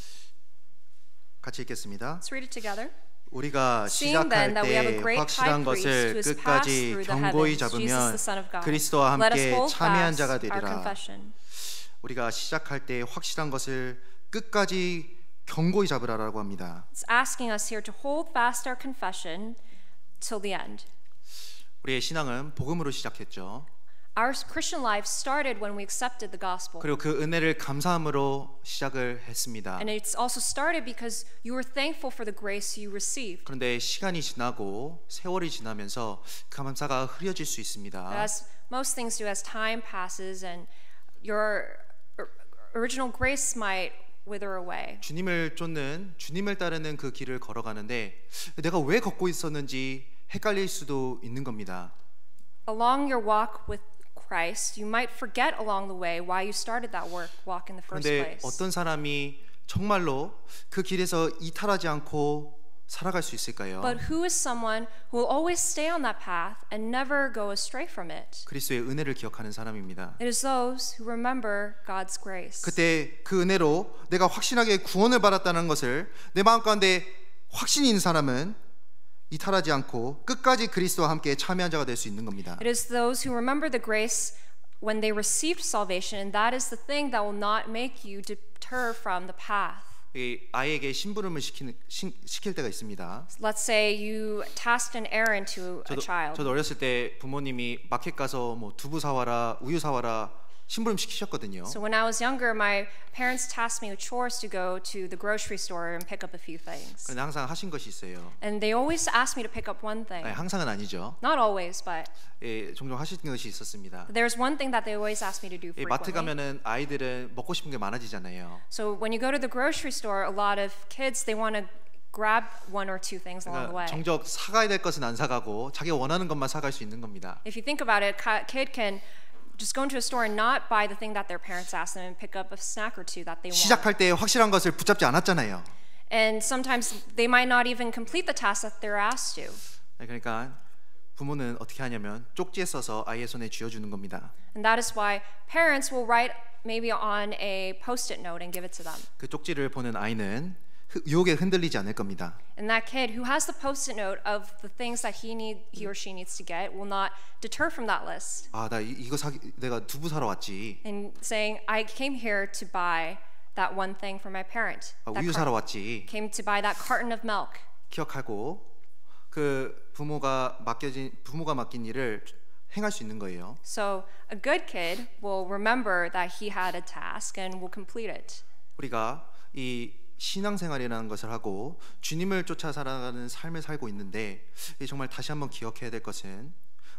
같이 읽겠습니다. Let's read it together. 우리가 Seeing 시작할 then that we have a 때 great 확실한 high priest 것을 who has passed 끝까지 through the 견고히 heavens, Jesus 잡으면 the Son of God, 그리스도와 let us 함께 hold 참여한 fast 자가 our 되리라. confession. 우리가 시작할 때 확실한 것을 끝까지 견고히 잡으라라고 합니다. It's asking us here to hold fast our confession till the end. 우리의 신앙은 복음으로 시작했죠. Our Christian life started when we accepted the gospel. 그리고 그 은혜를 감사함으로 시작을 했습니다. And it's also started because you were thankful for the grace you received. 그런데 시간이 지나고 세월이 지나면서 그 감사가 흐려질 수 있습니다. As most things do, as time passes and your original grace might wither away. 주님을 쫓는, 주님을 따르는 그 길을 걸어가는데 내가 왜 걷고 있었는지 헷갈릴 수도 있는 겁니다. Along your walk with Christ, you might forget along the way why you started that walk in the first 그런데 place. 어떤 사람이 정말로 그 길에서 이탈하지 않고 살아갈 수 있을까요? But who is someone who will always stay on that path and never go astray from it? 그리스도의 은혜를 기억하는 사람입니다. It is those who remember God's grace. 그때 그 은혜로 내가 확신하게 구원을 받았다는 것을 내 마음 가운데 확신이 있는 사람은 이탈하지 않고 끝까지 그리스도와 함께 참여한 자가 될 수 있는 겁니다. It is those who remember the grace when they received salvation, and that is the thing that will not make you deter from the path. 이 아이에게 심부름을 시킬 때가 있습니다. Let's say you tasked an errand to a child. 저도 어렸을 때 부모님이 마켓 가서 뭐 두부 사와라, 우유 사와라 심부름 시키셨거든요. So when I was younger, my parents tasked me with chores to go to the grocery store and pick up a few things. 그런데 항상 하신 것이 있어요. And they always asked me to pick up one thing. 아니, 항상은 아니죠. Not always, but 예, 종종 하시는 것이 있었습니다. there's one thing that they always ask me to do 예, 마트 frequently. 가면은 아이들은 먹고 싶은 게 많아지잖아요. So when you go to the grocery store, a lot of kids, they want to grab one or two things along the 그러니까 way. 정작 사가야 될 것은 안 사가고 자기가 원하는 것만 사갈 수 있는 겁니다. If you think about it, a kid can just go into a store and not buy the thing that their parents ask them and pick up a snack or two that they want. 시작할 때 확실한 것을 붙잡지 않았잖아요. And sometimes they might not even complete the task that they're asked to. 그러니까 부모는 어떻게 하냐면 쪽지에 써서 아이의 손에 쥐어주는 겁니다. And that is why parents will write maybe on a post-it note and give it to them. 그 쪽지를 보는 아이는 유혹에 흔들리지 않을 겁니다. And that kid who has the post-it note of the things that he or she needs to get will not deter from that list. 아, 나 이거 내가 두부 사러 왔지. And saying, I came here to buy that one thing for my parent. 아, 우유 사러 왔지. Came to buy that carton of milk. 기억하고 그 부모가 맡긴 일을 행할 수 있는 거예요. So a good kid will remember that he had a task and will complete it. 우리가 이 신앙생활이라는 것을 하고 주님을 쫓아 살아가는 삶을 살고 있는데 정말 다시 한번 기억해야 될 것은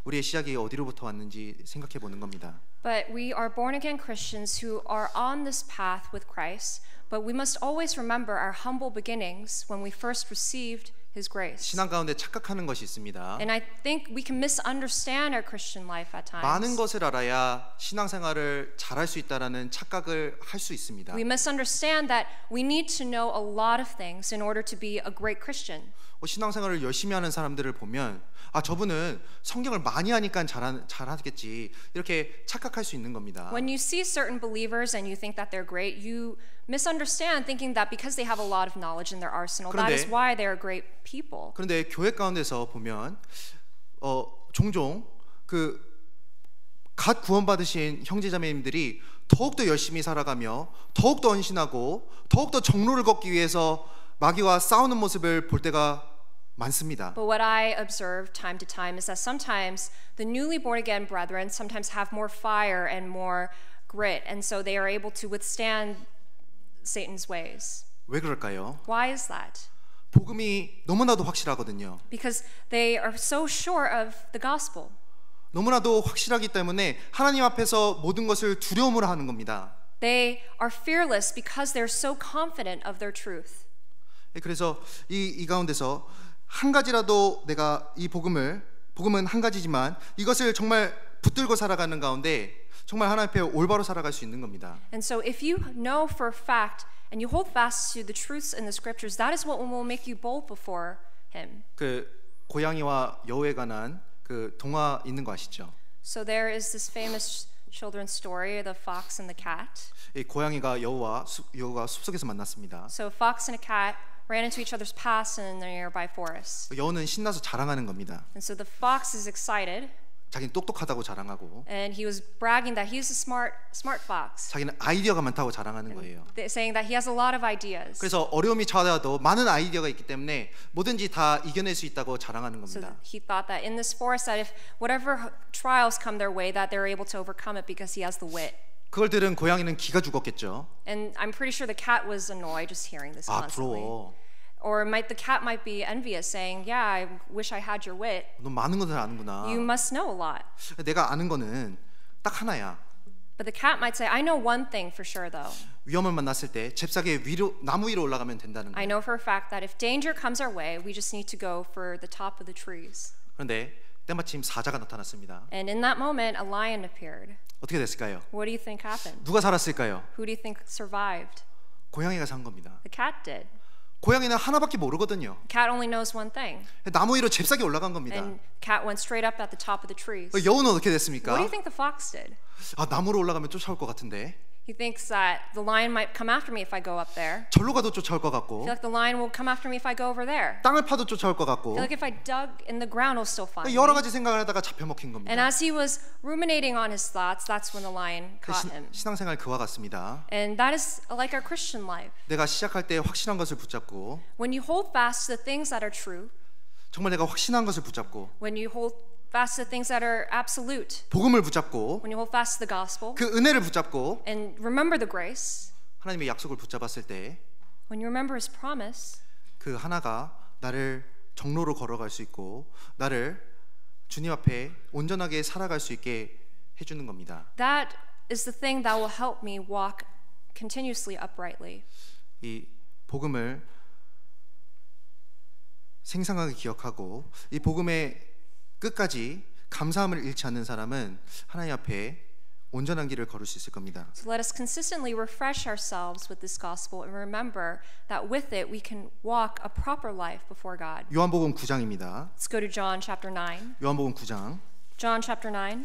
우리의 시작이 어디로부터 왔는지 생각해 보는 겁니다. But we are born again Christians who are on this path with Christ, but we must always remember our humble beginnings when we first received His grace. 신앙 가운데 착각하는 것이 있습니다. And I think we can misunderstand our Christian life at times. 많은 것을 알아야 신앙생활을 잘할 수 있다라는 착각을 할 수 있습니다. We misunderstand that we need to know a lot of things in order to be a great Christian. 신앙생활을 열심히 하는 사람들을 보면 아 저분은 성경을 많이 하니까 잘하겠지 이렇게 착각할 수 있는 겁니다. When you see certain believers and you think that they're great, you misunderstand thinking that because they have a lot of knowledge in their arsenal, that is why they are great people. 그런데 교회 가운데서 보면 종종 그 갓 구원받으신 형제자매님들이 더욱더 열심히 살아가며 더욱더 헌신하고 더욱더 정로를 걷기 위해서 마귀와 싸우는 모습을 볼 때가 많습니다. But what I observe time to time is that sometimes the newly born again brethren sometimes have more fire and more grit, and so they are able to withstand Satan's ways. 왜 그럴까요? Why is that? 복음이 너무나도 확실하거든요. Because they are so sure of the gospel. 너무나도 확실하기 때문에 하나님 앞에서 모든 것을 두려움으로 하는 겁니다. They are fearless because they're so confident of their truth. 그래서 이 가운데서 한 가지라도 내가 이 복음은 한 가지지만 이것을 정말 붙들고 살아가는 가운데 정말 하나님 앞에 올바로 살아갈 수 있는 겁니다. And so if you know for a fact and you hold fast to the truths in the scriptures, that is what will make you bold before him. 그 고양이와 여우에 관한 그 동화 있는 거 아시죠? So there is this famous children's story, the fox and the cat. 이 고양이가 여우가 숲속에서 만났습니다. So a fox and a cat ran into each other's paths in the nearby forest. 여우는 신나서 자랑하는 겁니다. And so the fox is excited. 자기는 똑똑하다고 자랑하고 And he was bragging that he's a smart fox, 자기는 아이디어가 많다고 자랑하는 거예요. saying that he has a lot of ideas. 그래서 어려움이 찾아와도 많은 아이디어가 있기 때문에 뭐든지 다 이겨낼 수 있다고 자랑하는 So 겁니다. he thought that in this forest that if whatever trials come their way that they're able to overcome it because he has the wit. 그걸 들은 고양이는 기가 죽었겠죠. And I'm pretty sure the cat was annoyed just hearing this 아, constantly. 부러워. Or the cat might be envious, saying, "Yeah, I wish I had your wit. 너 많은 것을 아는구나. You must know a lot." 내가 아는 거는 딱 하나야. But the cat might say, "I know one thing for sure, though. 위험을 만났을 때 잽싸게 나무 위로 올라가면 된다는 I 거예요. know for a fact that if danger comes our way, we just need to go for the top of the trees." 그런데 때마침 사자가 나타났습니다. And in that moment, a lion appeared. 어떻게 됐을까요? What do you think happened? 누가 살았을까요? Who do you think survived? 고양이가 산 겁니다. The cat did. 고양이는 하나밖에 모르거든요. The cat only knows one thing. 나무 위로 잽싸게 올라간 겁니다. And the cat went straight up at the top of the trees. 여우는 어떻게 What do 됐습니까? you think the fox did? 아, 나무로 올라가면 쫓아올 것 같은데 He thinks that the lion might come after me if I go up there. 절로 가도 쫓아올 것 I 같고 feel like the lion will come after me if I go over there. 땅을 파도 쫓아올 것 I 같고 feel like if I dug in the ground, it'll still find me. 여러 가지 생각을 하다가 잡혀먹힌 겁니다. And as he was ruminating on his thoughts, that's when the lion caught him. 신앙생활 그와 같습니다. And that is like our Christian life. 내가 시작할 때 확신한 것을 붙잡고 When you hold fast to the things that are true, 정말 내가 확신한 것을 붙잡고 when you hold fast to the things that are absolute, 복음을 붙잡고 when you hold fast to the gospel, 그 은혜를 붙잡고 and remember the grace, 하나님의 약속을 붙잡았을 때 when you remember his promise, 그 하나가 나를 정로로 걸어갈 수 있고 나를 주님 앞에 온전하게 살아갈 수 있게 해주는 겁니다. that is the thing that will help me walk continuously uprightly. 이 복음을 생생하게 기억하고 이 복음의 끝까지 감사함을 잃지 않는 사람은 하나님 앞에 온전한 길을 걸을 수 있을 겁니다. So let us consistently refresh ourselves with this gospel and remember that with it we can walk a proper life before God. 요한복음 9장입니다. Let's go to John chapter 9. 요한복음 9장 John chapter 9.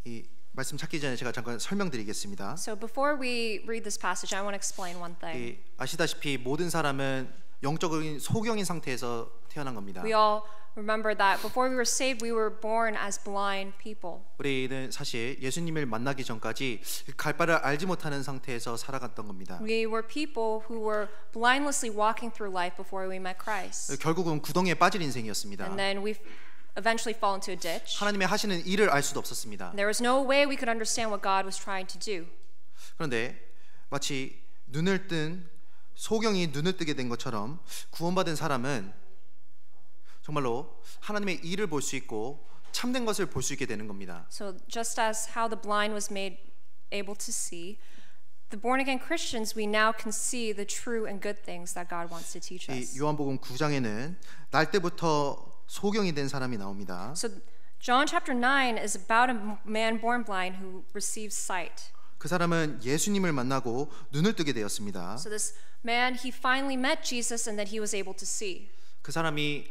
이 말씀 찾기 전에 제가 잠깐 설명드리겠습니다. So before we read this passage, I want to explain one thing. 아시다시피 모든 사람은 영적인 소경인 상태에서 태어난 겁니다. We all remember that before we were saved, we were born as blind people. 우리는 사실 예수님을 만나기 전까지 갈 바를 알지 못하는 상태에서 살아갔던 겁니다. We were people who were blindlessly walking through life before we met Christ. 결국은 구덩이에 빠질 인생이었습니다. And then we eventually fall into a ditch. 하나님의 하시는 일을 알 수도 없었습니다. There was no way we could understand what God was trying to do. 그런데 마치 눈을 뜬 소경이 눈을 뜨게 된 것처럼 구원받은 사람은 정말로 하나님의 일을 볼 수 있고 참된 것을 볼 수 있게 되는 겁니다. So just as how the blind was made able to see, the born again Christians, we now can see the true and good things that God wants to teach us. 이 요한복음 9장에는 날 때부터 소경이 된 사람이 나옵니다. So John chapter 9 is about a man born blind who receives sight. 그 사람은 예수님을 만나고 눈을 뜨게 되었습니다. So this man, he finally met Jesus and then he was able to see. 그 사람이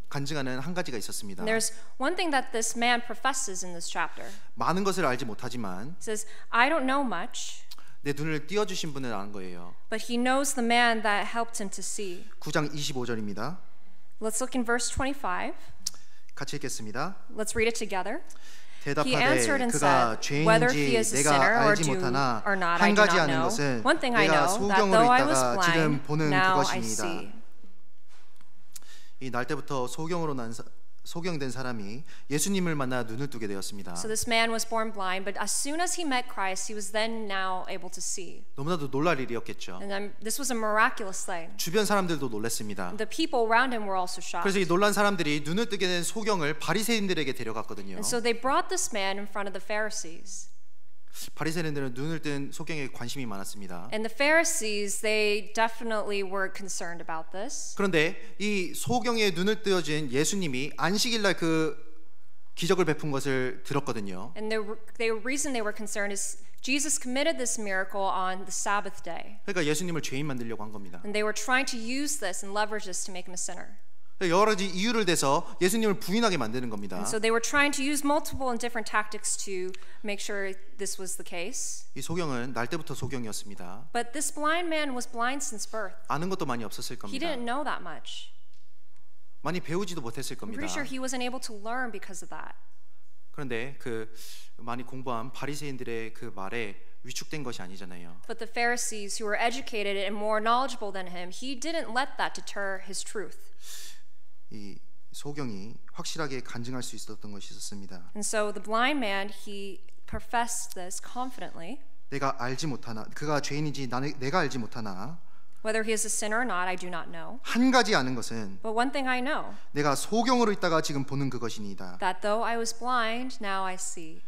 간증하는 한 가지가 있었습니다. And there's one thing that this man professes in this chapter. 많은 것을 알지 못하지만 He says, I don't know much, 내 눈을 띄워주신 분을 아는 거예요. but he knows the man that helped him to see. 9장 25절입니다. Let's look in verse 25. 같이 읽겠습니다. Let's read it together. He 대답하되 answered and 그가 said, whether he is a sinner 죄인지 or 내가 알지 do 못하나 or not, I 한 do 가지 not 아는 know. 것은 One thing I 내가 know, that 소경으로 though I was 있다가 지금 blind, 보는 now I 그것입니다. see. 이 날 때부터 소경된 사람이 예수님을 만나 눈을 뜨게 되었습니다. So this man was born blind, but as soon as he met Christ, he was then now able to see. 너무나도 놀랄 일이었겠죠. And then this was a miraculous thing. 주변 사람들도 놀랐습니다. The people around him were also shocked. 그래서 이 놀란 사람들이 눈을 뜨게 된 소경을 바리새인들에게 데려갔거든요. And so they brought this man in front of the Pharisees. 바리새인들은 눈을 뜬 소경에 관심이 많았습니다. And the Pharisees, they definitely were concerned about this. 그런데 이 소경의 눈을 뜨어진 예수님이 안식일날 그 기적을 베푼 것을 들었거든요. And the reason they were concerned is Jesus committed this miracle on the Sabbath day. 그러니까 예수님을 죄인 만들려고 한 겁니다. And they were trying to use this and leverage this to make him a sinner. 여러 가지 이유를 대서 예수님을 부인하게 만드는 겁니다. And so they were trying to use multiple and different tactics to make sure this was the case. 이 소경은 날 때부터 소경이었습니다. But this blind man was blind since birth. 아는 것도 많이 없었을 He 겁니다. didn't know that much. 많이 배우지도 못했을 I'm 겁니다. pretty sure he wasn't able to learn because of that. 그런데 그 많이 공부한 바리새인들의 그 말에 위축된 것이 아니잖아요. But the Pharisees who were educated and more knowledgeable than him, he didn't let that deter his truth. 이 소경이 확실하게 간증할 수 있었던 것이 있었습니다. And so the blind man, he professed this confidently. 내가 알지 못하나 그가 죄인인지 내가 알지 못하나 Whether he is a sinner or not, I do not know. 한 가지 아는 것은 But one thing I know, 내가 소경으로 있다가 지금 보는 그것이니이다. that though I was blind, now I see.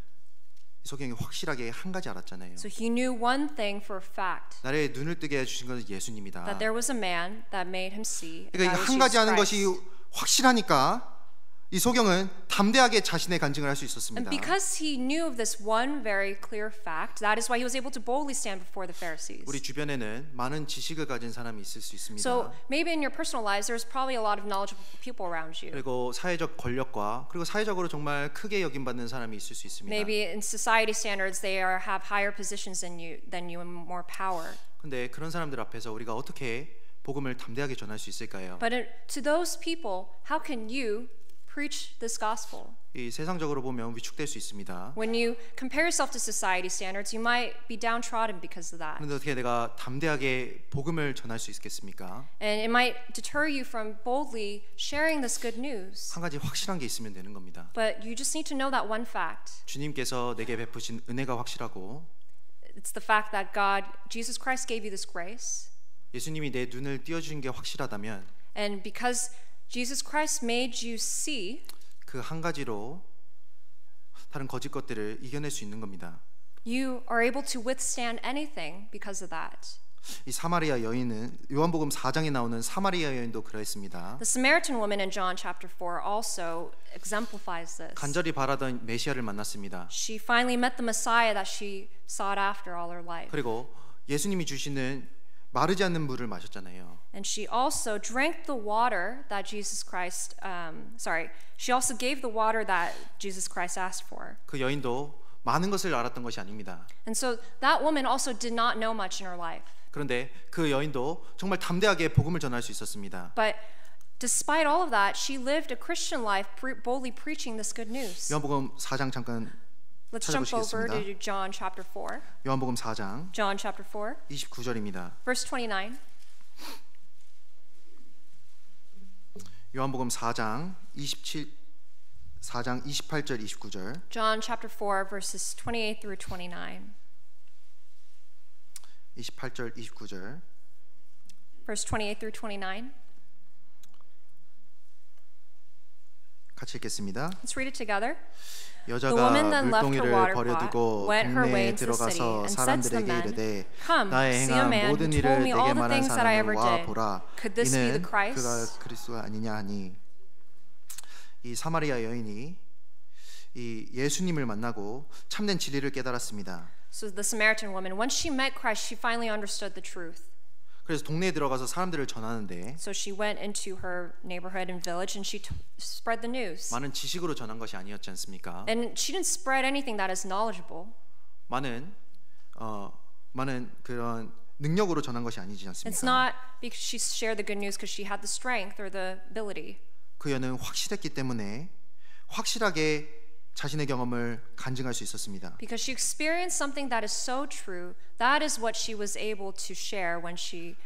소경이 확실하게 한 가지 알았잖아요. So he knew one thing for a fact, 나의 눈을 뜨게 해주신 것은 예수님이다. that there was a man that made him see. And 그러니까 that was 한 가지 Jesus 아는 것이 Christ. 확실하니까 이 소경은 담대하게 자신의 간증을 할 수 And 있었습니다. because he knew of this one very clear fact, that is why he was able to boldly stand before the Pharisees. 우리 주변에는 많은 지식을 가진 사람이 있을 수 있습니다. So maybe in your personal lives, there's probably a lot of knowledgeable people around you. 그리고 사회적 권력과 그리고 사회적으로 정말 크게 여김받는 사람이 있을 수 있습니다. Maybe in society standards, they have higher positions than you and more power. 근데 그런 사람들 앞에서 우리가 어떻게 복음을 담대하게 전할 수 있을까요? But to those people, how can you preach this gospel? 이 세상적으로 보면 위축될 수 있습니다. When you compare yourself to society standards, you might be downtrodden because of that. 그런데 어떻게 내가 담대하게 복음을 전할 수 있겠습니까? And it might deter you from boldly sharing this good news. 한 가지 확실한 게 있으면 되는 겁니다. But you just need to know that one fact. 주님께서 내게 베푸신 은혜가 확실하고 It's the fact that Jesus Christ gave you this grace. 예수님이 내 눈을 띄워주신 게 확실하다면 And because Jesus Christ made you see, 그 한 가지로 다른 거짓 것들을 이겨낼 수 있는 겁니다. you are able to withstand anything because of that. 이 사마리아 여인은 요한복음 4장에 나오는 사마리아 여인도 그랬습니다. The Samaritan woman in John chapter 4 also exemplifies this. 간절히 바라던 메시아를 만났습니다. She finally met the Messiah that she sought after all her life. 그리고 예수님이 주시는 마르지 않는 물을 마셨잖아요. And she also drank the water that she also gave the water that Jesus Christ asked for. 그 여인도 많은 것을 알았던 것이 아닙니다. And so that woman also did not know much in her life. 그런데 그 여인도 정말 담대하게 복음을 전할 수 있었습니다. But despite all of that, she lived a Christian life boldly preaching this good news. 요한복음 4장 잠깐 Let's jump over 찾아보시겠습니다. to John chapter 4. 요한복음 4장 John chapter 4, 29절입니다. verse 29. 요한복음 4장 28절 29절. John chapter 4, verses 28 through 29. 28절 29절. Verse 28 through 29. 같이 읽겠습니다. Let's read it together. The 여자가 woman then left her 물동이를 water pot, 버려두고 went her way 동네에 into the city, 들어가서 and said to the 사람들에게 men, 이르되 Come, 나의 see a 행한 man who 모든 told 일을 me all 내게 the 말한 things that I 사람을 ever 와 did. 보라. Could this be the 이는 Christ? 그가 그리스도 아니냐 하니. 이 사마리아 여인이 이 예수님을 만나고 참된 진리를 깨달았습니다. So the Samaritan woman, once she met Christ, she finally understood the truth. 그래서 동네에 들어가서 사람들을 전하는데 So she went into her neighborhood and village and she spread the news. 많은 지식으로 전한 것이 아니었지 않습니까? And she didn't spread anything that is knowledgeable. 많은 그런 능력으로 전한 것이 아니지 It's 않습니까? not because she shared the good news because she had the strength or the ability. 그 여는 확실했기 때문에 확실하게 자신의 경험을 간증할 수 있었습니다. Because she experienced something that is so true, that is what she was able to share when she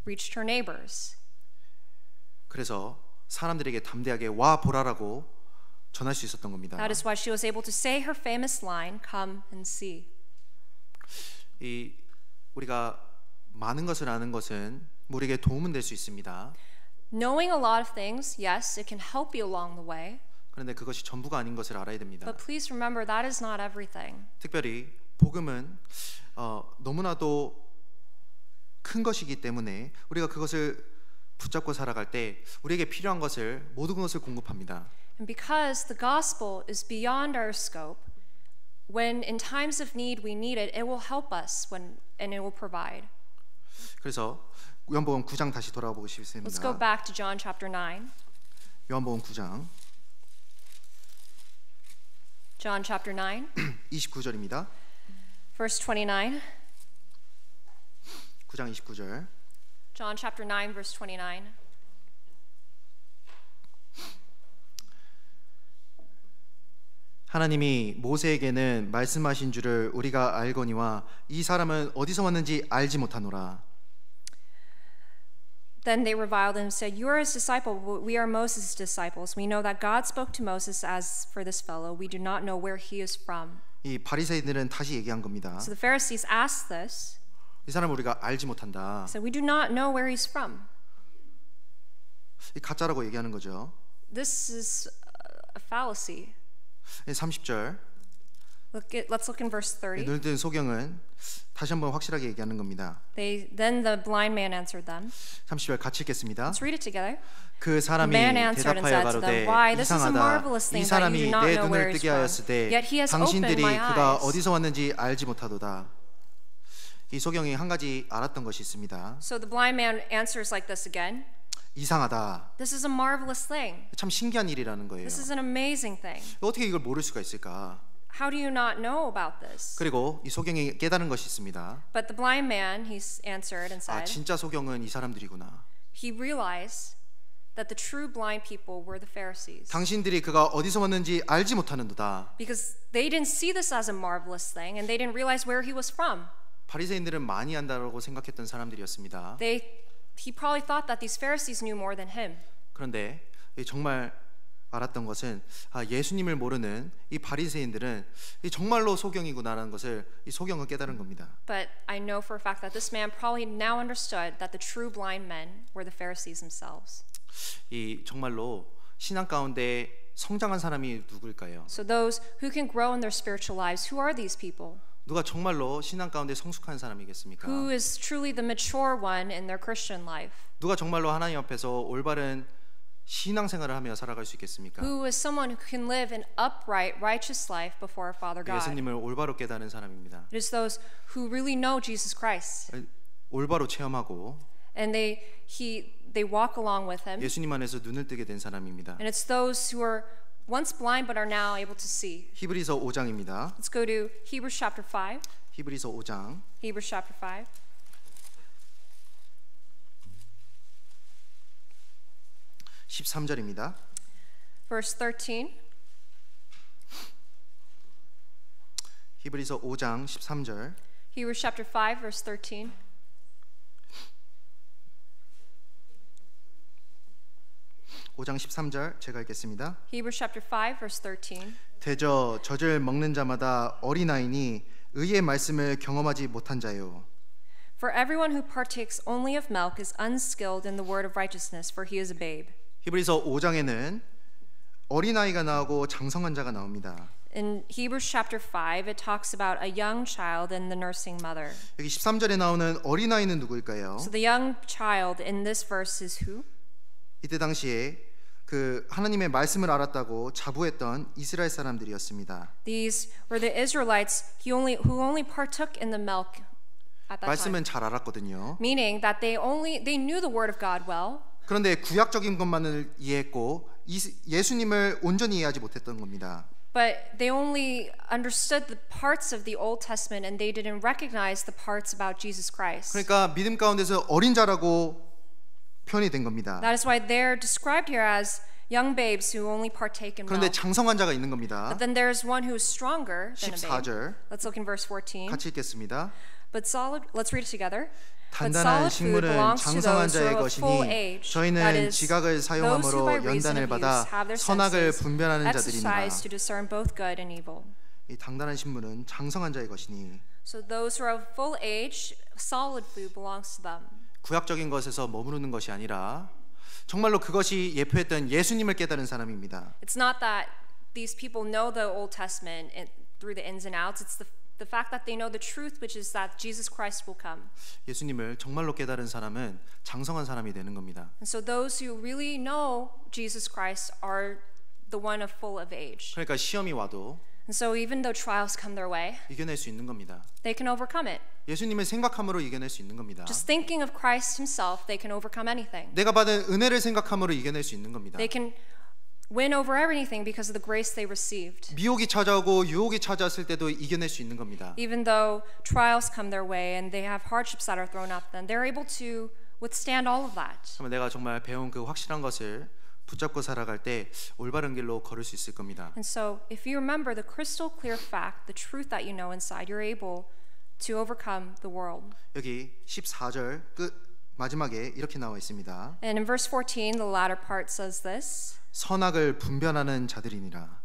reached her neighbors. 그래서 사람들에게 담대하게 와 보라라고 전할 수 있었던 겁니다. That is why she was able to say her famous line, "Come and see." 이 우리가 많은 것을 아는 것은 우리에게 도움은 될 수 있습니다. Knowing a lot of things, yes, it can help you along the way. 그런데 그것이 전부가 아닌 것을 알아야 됩니다. But please remember that is not everything. 특별히 복음은 너무나도 큰 것이기 때문에 우리가 그것을 붙잡고 살아갈 때 우리에게 필요한 것을 모든 것을 공급합니다. And because the gospel is beyond our scope, when in times of need we need it, it will help us and it will provide. 그래서 요한복음 9장 다시 돌아보고 Let's go 싶습니다. back to John chapter 9. 요한복음 9장 John chapter 9, 29절입니다. verse 29. 9장 29절. John chapter 9, verse 29. 하나님이 모세에게는 말씀하신 줄을 우리가 알거니와 이 사람은 어디서 왔는지 알지 못하노라. Then they reviled him and said, "You are his disciple, but we are Moses' disciples. We know that God spoke to Moses. As for this fellow, we do not know where he is from." 이 바리새인들은 다시 얘기한 겁니다. So the Pharisees asked this. 이 사람을 우리가 알지 못한다. They said, "We do not know where he's from." 이 가짜라고 얘기하는 거죠. This is a fallacy. 30절. Let's look in verse 30. 눈을 뜬 소경은 다시 한번 확실하게 얘기하는 겁니다. Then the blind man answered them. 30절 같이 읽겠습니다. Let's read it together. 그 사람이 The man answered and 대답하여 said to 가로되 them, "Why, this is a 이상하다. marvelous 이 thing that you 사람이 do not 내 know where 눈을 he's 뜨게 from. 하였으되 Yet he has 당신들이 opened my 그가 eyes." 어디서 왔는지 알지 못하도다. 이 소경이 한 가지 알았던 것이 있습니다. So the blind man answers like this again. 이상하다. This is a marvelous thing. 참 신기한 일이라는 거예요. This is an amazing thing. 어떻게 이걸 모를 수가 있을까? How do you not know about this? 그리고 이 소경이 깨달은 것이 있습니다. But the blind man, he answered and 아, said, 진짜 소경은 이 사람들이구나. he realized that the true blind people were the Pharisees. 당신들이 그가 어디서 왔는지 알지 못하는도다. Because they didn't see this as a marvelous thing and they didn't realize where he was from. 바리새인들은 많이 안다라고 생각했던 사람들이었습니다. He probably thought that these Pharisees knew more than him. 그런데 정말 알았던 것은 예수님을 모르는 이 바리새인들은 정말로 소경이구나라는 것을 이 소경은 깨달은 겁니다. But I know for a fact that this man probably now understood that the true blind men were the Pharisees themselves. 이 정말로 신앙 가운데 성장한 사람이 누구일까요? So those who can grow in their spiritual lives, who are these people? 누가 정말로 신앙 가운데 성숙한 사람이겠습니까? Who is truly the mature one in their Christian life? 누가 정말로 하나님 앞에서 올바른 신앙생활을 하며 살아갈 수 있겠습니까? Who is someone who can live an upright, righteous life before our Father God? 예수님을 올바로 깨달은 사람입니다. It is those who really know Jesus Christ 올바로 체험하고 and they walk along with Him. 예수님 안에서 눈을 뜨게 된 사람입니다. And it's those who are once blind but are now able to see. 히브리서 5장입니다. Let's go to Hebrews chapter 5. 히브리서 5장 Hebrews chapter 5. 13절입니다. Verse 13. 히브리서 5장 13절. Hebrews chapter 5 verse 13. (5장 13절) 제가 읽겠습니다. Hebrews chapter 5 verse 13. 대저 젖을 먹는 자마다 어린아이니 의의 말씀을 경험하지 못한 자요. For everyone who partakes only of milk is unskilled in the word of righteousness, for he is a babe. 히브리서 5장에는 어린아이가 나오고 장성한 자가 나옵니다. In Hebrews chapter 5, it talks about a young child and the nursing mother. 여기 13절에 나오는 어린아이는 누구일까요? So the young child in this verse is who? 이때 당시에 그 하나님의 말씀을 알았다고 자부했던 이스라엘 사람들이었습니다. These were the Israelites who only partook in the milk at that time. 말씀은 잘 알았거든요. Meaning that they knew the word of God well. 그런데 구약적인 것만을 이해했고 예수님을 온전히 이해하지 못했던 겁니다. But they only understood the parts of the Old Testament and they didn't recognize the parts about Jesus Christ. 그러니까 믿음 가운데서 어린 자라고 표현이 된 겁니다. That is why they're described here as young babes who only partake in 그런데 milk. 장성한 자가 있는 겁니다. But then there's one who is stronger than a babe. 14절 Let's look in verse 14. 같이 읽겠습니다. Let's read it together. But 단단한 solid food 식물은 belongs to 장성한 those who 자의 are of full 것이니 age. That 저희는 is, 지각을 those who 사용함으로 by reason 연단을 of 받아 use have their 선악을 senses 분별하는 자들이니라. exercised to discern both good and evil. 이 단단한 식물은 장성한 자의 것이니 So those who are of full age, solid food belongs to them. 구약적인 것에서 머무르는 것이 아니라 정말로 그것이 예표했던 예수님을 깨달은 사람입니다. It's not that these people know the Old Testament through the ins and outs. It's the fact that they know the truth, which is that Jesus Christ will come. 예수님을 정말로 깨달은 사람은 장성한 사람이 되는 겁니다. And so those who really know Jesus Christ are the one of full of age. 그러니까 시험이 와도 And so even though trials come their way, 이겨낼 수 있는 겁니다. they can overcome it. 예수님을 생각함으로 이겨낼 수 있는 겁니다. Just thinking of Christ himself, they can overcome anything. 내가 받은 은혜를 생각함으로 이겨낼 수 있는 겁니다. They can win over everything because of the grace they received. 미혹이 찾아오고 유혹이 찾아왔을 때도 이겨낼 수 있는 겁니다. Even though trials come their way and they have hardships that are thrown at them, they're able to withstand all of that. 그러면 내가 정말 배운 그 확실한 것을 붙잡고 살아갈 때 올바른 길로 걸을 수 있을 겁니다. And so, if you remember the crystal clear fact, the truth that you know inside, you're able to overcome the world. 여기 14절 끝 마지막에 이렇게 나와 있습니다. And in verse 14, the latter part says this. 선악을 분별하는 자들이니라.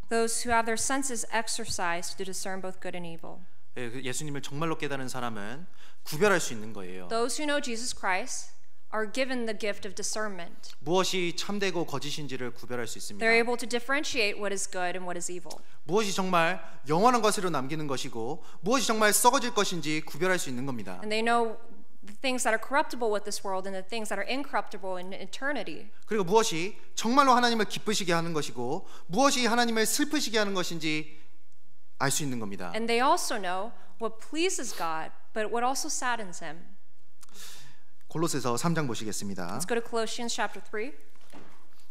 Those who have their senses exercised to discern both good and evil. 예수님을 정말로 깨달은 사람은 구별할 수 있는 거예요. Those who know Jesus Christ are given the gift of discernment. 무엇이 참되고 거짓인지를 구별할 수 있습니다. They're able to differentiate what is good and what is evil. 무엇이 정말 영원한 것으로 남기는 것이고 무엇이 정말 썩어질 것인지 구별할 수 있는 겁니다. And they know the things that are corruptible with this world and the things that are incorruptible in eternity. 그리고 무엇이 정말로 하나님을 기쁘시게 하는 것이고 무엇이 하나님을 슬프시게 하는 것인지 알 수 있는 겁니다. And they also know what pleases God, but what also saddens him. 골로새서 3장 보시겠습니다. Let's go to Colossians chapter 3.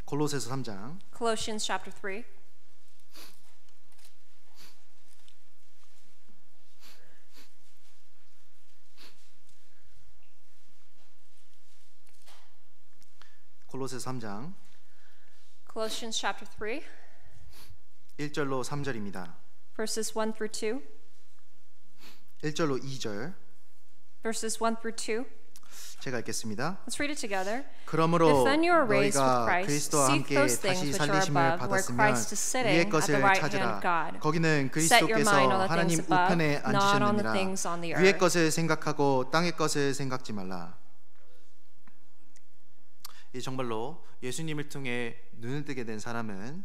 골로새서 3장 Colossians chapter 3. 골로새서 3장 Colossians chapter 3, 1절로 3절입니다. verses 1 through 2. 1절로 2절 Verses 1 through 2. 제가 읽겠습니다. Let's read it together. 그러므로 If then you are raised with 너희가 Christ, 그리스도와 seek 함께 those things 다시 which are 살리심을 above, where 받았으면 Christ is sitting 위의 at the 것을 right hand 찾으라. of God. 거기는 Set your 그리스도께서 mind on the 하나님 things above, 우편에 not on the 앉으셨느니라. things on the 위의 earth. 것을 생각하고 땅의 것을 생각지 말라. 이 정말로 예수님을 통해 눈을 뜨게 된 사람은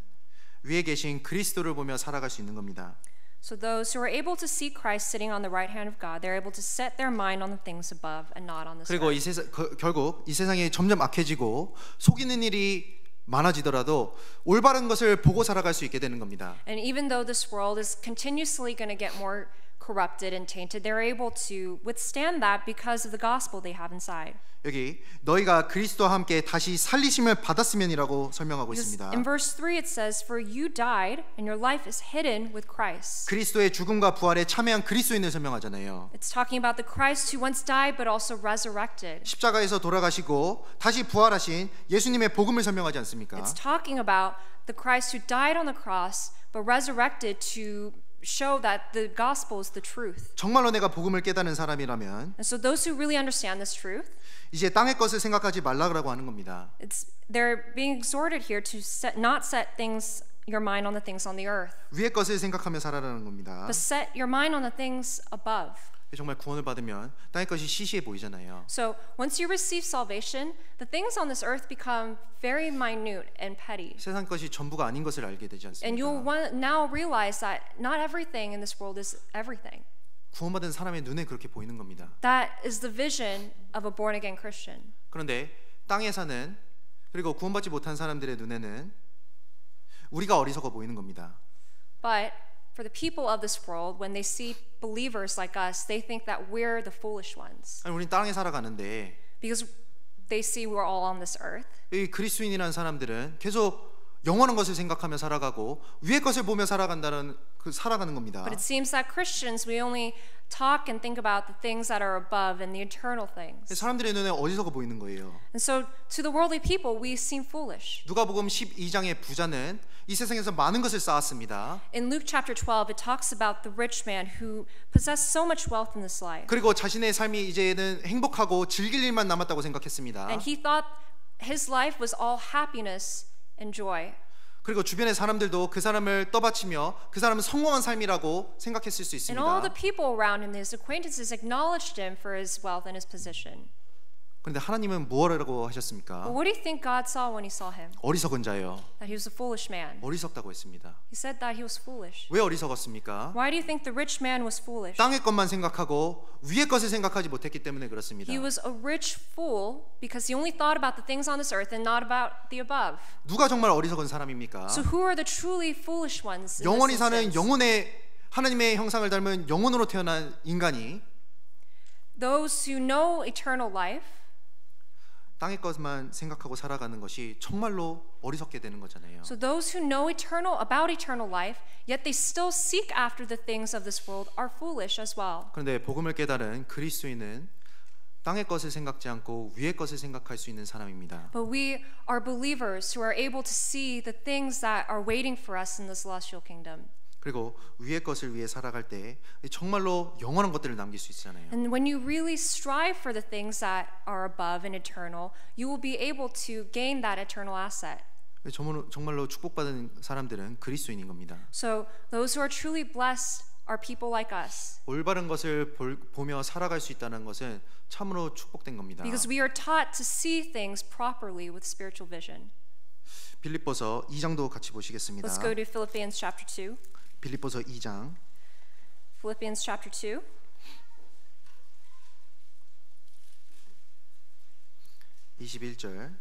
위에 계신 그리스도를 보며 살아갈 수 있는 겁니다. So those who are able to see Christ sitting on the right hand of God, they're able to set their mind on the things above and not on this 그리고 earth. 결국 이 세상이 점점 악해지고 속이는 일이 많아지더라도 올바른 것을 보고 살아갈 수 있게 되는 겁니다. And even though this world is continuously going to get more corrupted and tainted, they're able to withstand that because of the gospel they have inside. 여기 너희가 그리스도와 함께 다시 살리심을 받았으면이라고 설명하고 Because 있습니다. in verse 3 it says, For you died and your life is hidden with Christ. 그리스도의 죽음과 부활에 참여한 그리스도인을 설명하잖아요. It's talking about the Christ who once died but also resurrected. 십자가에서 돌아가시고 다시 부활하신 예수님의 복음을 설명하지 않습니까? It's talking about the Christ who died on the cross but resurrected to show that the gospel is the truth. 정말로 내가 복음을 깨닫는 사람이라면 And so those who really understand this truth, 이제 땅의 것을 생각하지 말라고 하는 겁니다. they're being exhorted here to not set things your mind on the things on the earth, 위의 것을 생각하며 살아라는 겁니다. but set your mind on the things above. 정말 구원을 받으면 땅의 것이 시시해 보이잖아요. So once you receive salvation, the things on this earth become very minute and petty. 세상 것이 전부가 아닌 것을 알게 되지 And you'll 않습니까? now realize that not everything in this world is everything. 구원받은 사람의 눈에 그렇게 보이는 겁니다. That is the vision of a born again Christian. 그런데 땅에 사는 그리고 구원받지 못한 사람들의 눈에는 우리가 어리석어 보이는 겁니다. But for the people of this world, when they see believers like us, they think that we're the foolish ones. 아니, 우린 땅에 살아가는데 Because they see we're all on this earth. 이 그리스도인이라는 사람들은 계속 영원한 것을 생각하며 살아가고 위의 것을 보며 살아가는 겁니다. But it seems that Christians, we only talk and think about the things that are above and the eternal things. 사람들의 눈에 어리석어 보이는 거예요. And so to the worldly people, we seem foolish. 누가복음 12장의 부자는 이 세상에서 많은 것을 쌓았습니다. In Luke chapter 12, it talks about the rich man who possessed so much wealth in this life. 그리고 자신의 삶이 이제는 행복하고 즐길 일만 남았다고 생각했습니다. And he thought his life was all happiness and joy. 그리고 주변의 사람들도 그 사람을 떠받치며 그 사람은 성공한 삶이라고 생각했을 수 And all the 있습니다. people around him, his acquaintances, acknowledged him for his wealth and his position. 그런데 하나님은 무엇이라고 하셨습니까? But what do you think God saw when he saw him? 어리석은 자요. That he was a foolish man. 어리석다고 했습니다. He said that he was foolish. 왜 어리석었습니까? Why do you think the rich man was foolish? 땅의 것만 생각하고 위의 것을 생각하지 못했기 때문에 그렇습니다. He was a rich fool because he only thought about the things on this earth and not about the above. 누가 정말 어리석은 사람입니까? So who are the truly foolish ones? In 영원히 this 사는 instance? 영혼의 하나님의 형상을 닮은 영혼으로 태어난 인간이 Those who know eternal life, 땅의 것만 생각하고 살아가는 것이 정말로 어리석게 되는 거잖아요. So those who know about eternal life, yet they still seek after the things of this world are foolish as well. 그런데 복음을 깨달은 그리스도인은 땅의 것을 생각지 않고 위의 것을 생각할 수 있는 사람입니다. But we are believers who are able to see the things that are waiting for us in the celestial kingdom. 그리고 위의 것을 위해 살아갈 때 정말로 영원한 것들을 남길 수 있잖아요. And when you really strive for the things that are above and eternal, you will be able to gain that eternal asset. 정말로 축복받은 사람들은 그리스도인인 겁니다. So those who are truly blessed are people like us. 올바른 것을 보며 살아갈 수 있다는 것은 참으로 축복된 겁니다. Because we are taught to see things properly with spiritual vision. 빌립보서 2장도 같이 보시겠습니다. Let's go to Philippians chapter 2. 빌립보서 2장 Philippians chapter 2. 21절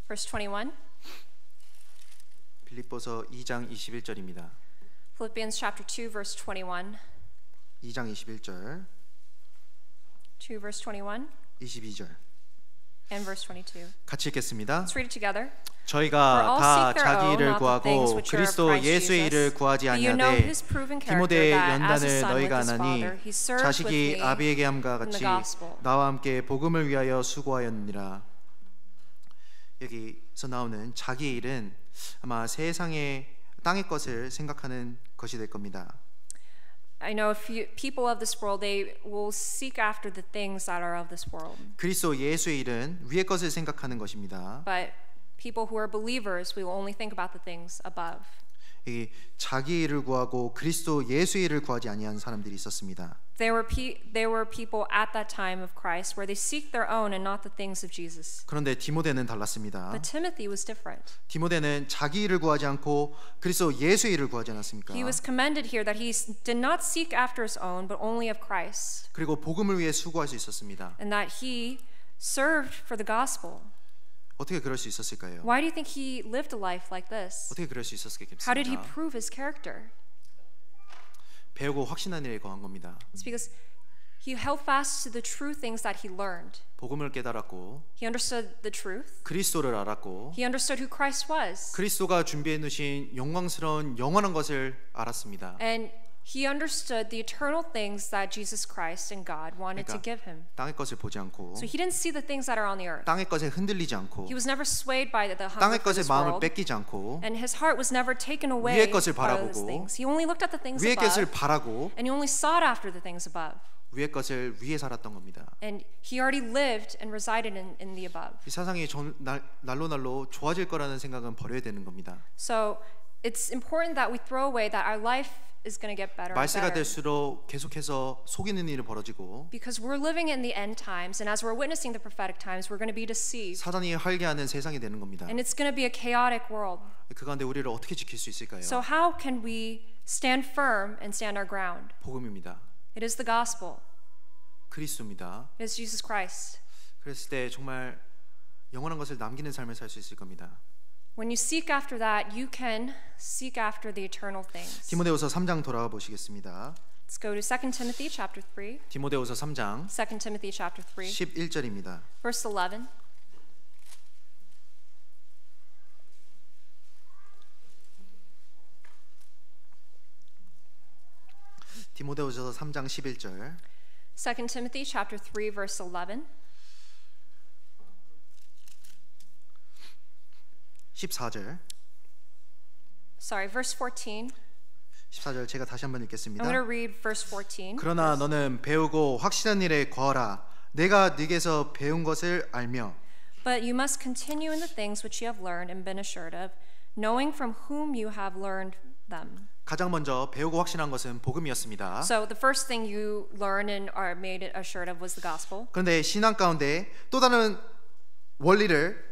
Verse 21. 빌립보서 2장 21절입니다. Philippians chapter 2 verse 21. 2장 21절 2 verse 21 22절 and verse 22. 같이 읽겠습니다. Let's read it together. 저희가 다 자기 일을 구하고 그리스도 예수의 일을 구하지 아니하되 디모데의 연단을 너희가 아나니 자식이 아비에게 함과 같이 나와 함께 복음을 위하여 수고하였느니라. 여기서 나오는 자기의 일은 아마 세상의 땅의 것을 생각하는 것이 될 겁니다. I know people of this world, they will seek after the things that are of this world. 그리스도 예수의 일은 위의 것을 생각하는 것입니다. But people who are believers, we will only think about the things above. 이 자기 일을 구하고 그리스도 예수의 일을 구하지 아니한 사람들이 있었습니다. There were people at that time of Christ where they seek their own and not the things of Jesus. 그런데 디모데는 달랐습니다. But Timothy was different. 디모데는 자기 일을 구하지 않고 그리스도 예수의 일을 구하지 않았습니까? He was commended here that he did not seek after his own, but only of Christ. 그리고 복음을 위해 수고할 수 있었습니다. And that he served for the gospel. 어떻게 그럴 수 있었을까요? Why do you think he lived a life like this? 어떻게 그럴 수 있었겠습니까? How did he prove his character? 배우고 확신한 일에 거한 겁니다. It's because he held fast to the true things that he learned. 복음을 깨달았고 He understood the truth. 그리스도를 알았고 He understood who Christ was. 그리스도가 준비해 놓으신 영광스러운 영원한 것을 알았습니다. And he understood the eternal things that Jesus Christ and God wanted to give him. 땅의 것을 보지 않고 So he didn't see the things that are on the earth. 땅의 것에 흔들리지 않고 He was never swayed by the hunger 땅의 for 것에 this 마음을 world. 뺏기지 않고 And his heart was never taken away 위의 것을 by those 바라보고 things. He only looked at the things 위의 것을 above. 바라고 And he only sought after the things above. 위의 것을 위에 살았던 겁니다. And he already lived and resided in the above. 이 세상이 날로 날로 좋아질 거라는 생각은 버려야 되는 겁니다. So it's important that we throw away that our life is going to get better and 말세가 better. 될수록 계속해서 속이는 일이 벌어지고 Because we're living in the end times, and as we're witnessing the prophetic times, we're going to be deceived. 사단이 활개하는 세상이 되는 겁니다. And it's going to be a chaotic world. 그 가운데 우리를 어떻게 지킬 수 있을까요? So how can we stand firm and stand our ground? 복음입니다. It is the gospel. 그리스도입니다. It is Jesus Christ. 그랬을 때 정말 영원한 것을 남기는 삶을 살 수 있을 겁니다. When you seek after that, you can seek after the eternal things. 디모데후서 3장 돌아가 보시겠습니다. Let's go to 2 Timothy chapter 3. 디모데후서 3장 2 Timothy chapter 3, 11절입니다. verse 11. 디모데후서 3장 11절 2 Timothy chapter 3, verse 11. 14절 Sorry, verse 14. 14절 제가 다시 한번 읽겠습니다. I'm going to read verse 14. 그러나 너는 배우고 확실한 일에 거하라. 내가 네게서 배운 것을 알며 But you must continue in the things which you have learned and been assured of, knowing from whom you have learned them. 가장 먼저 배우고 확신한 것은 복음이었습니다. So the first thing you learned and are made assured of was the gospel. 그런데 신앙 가운데 또 다른 원리를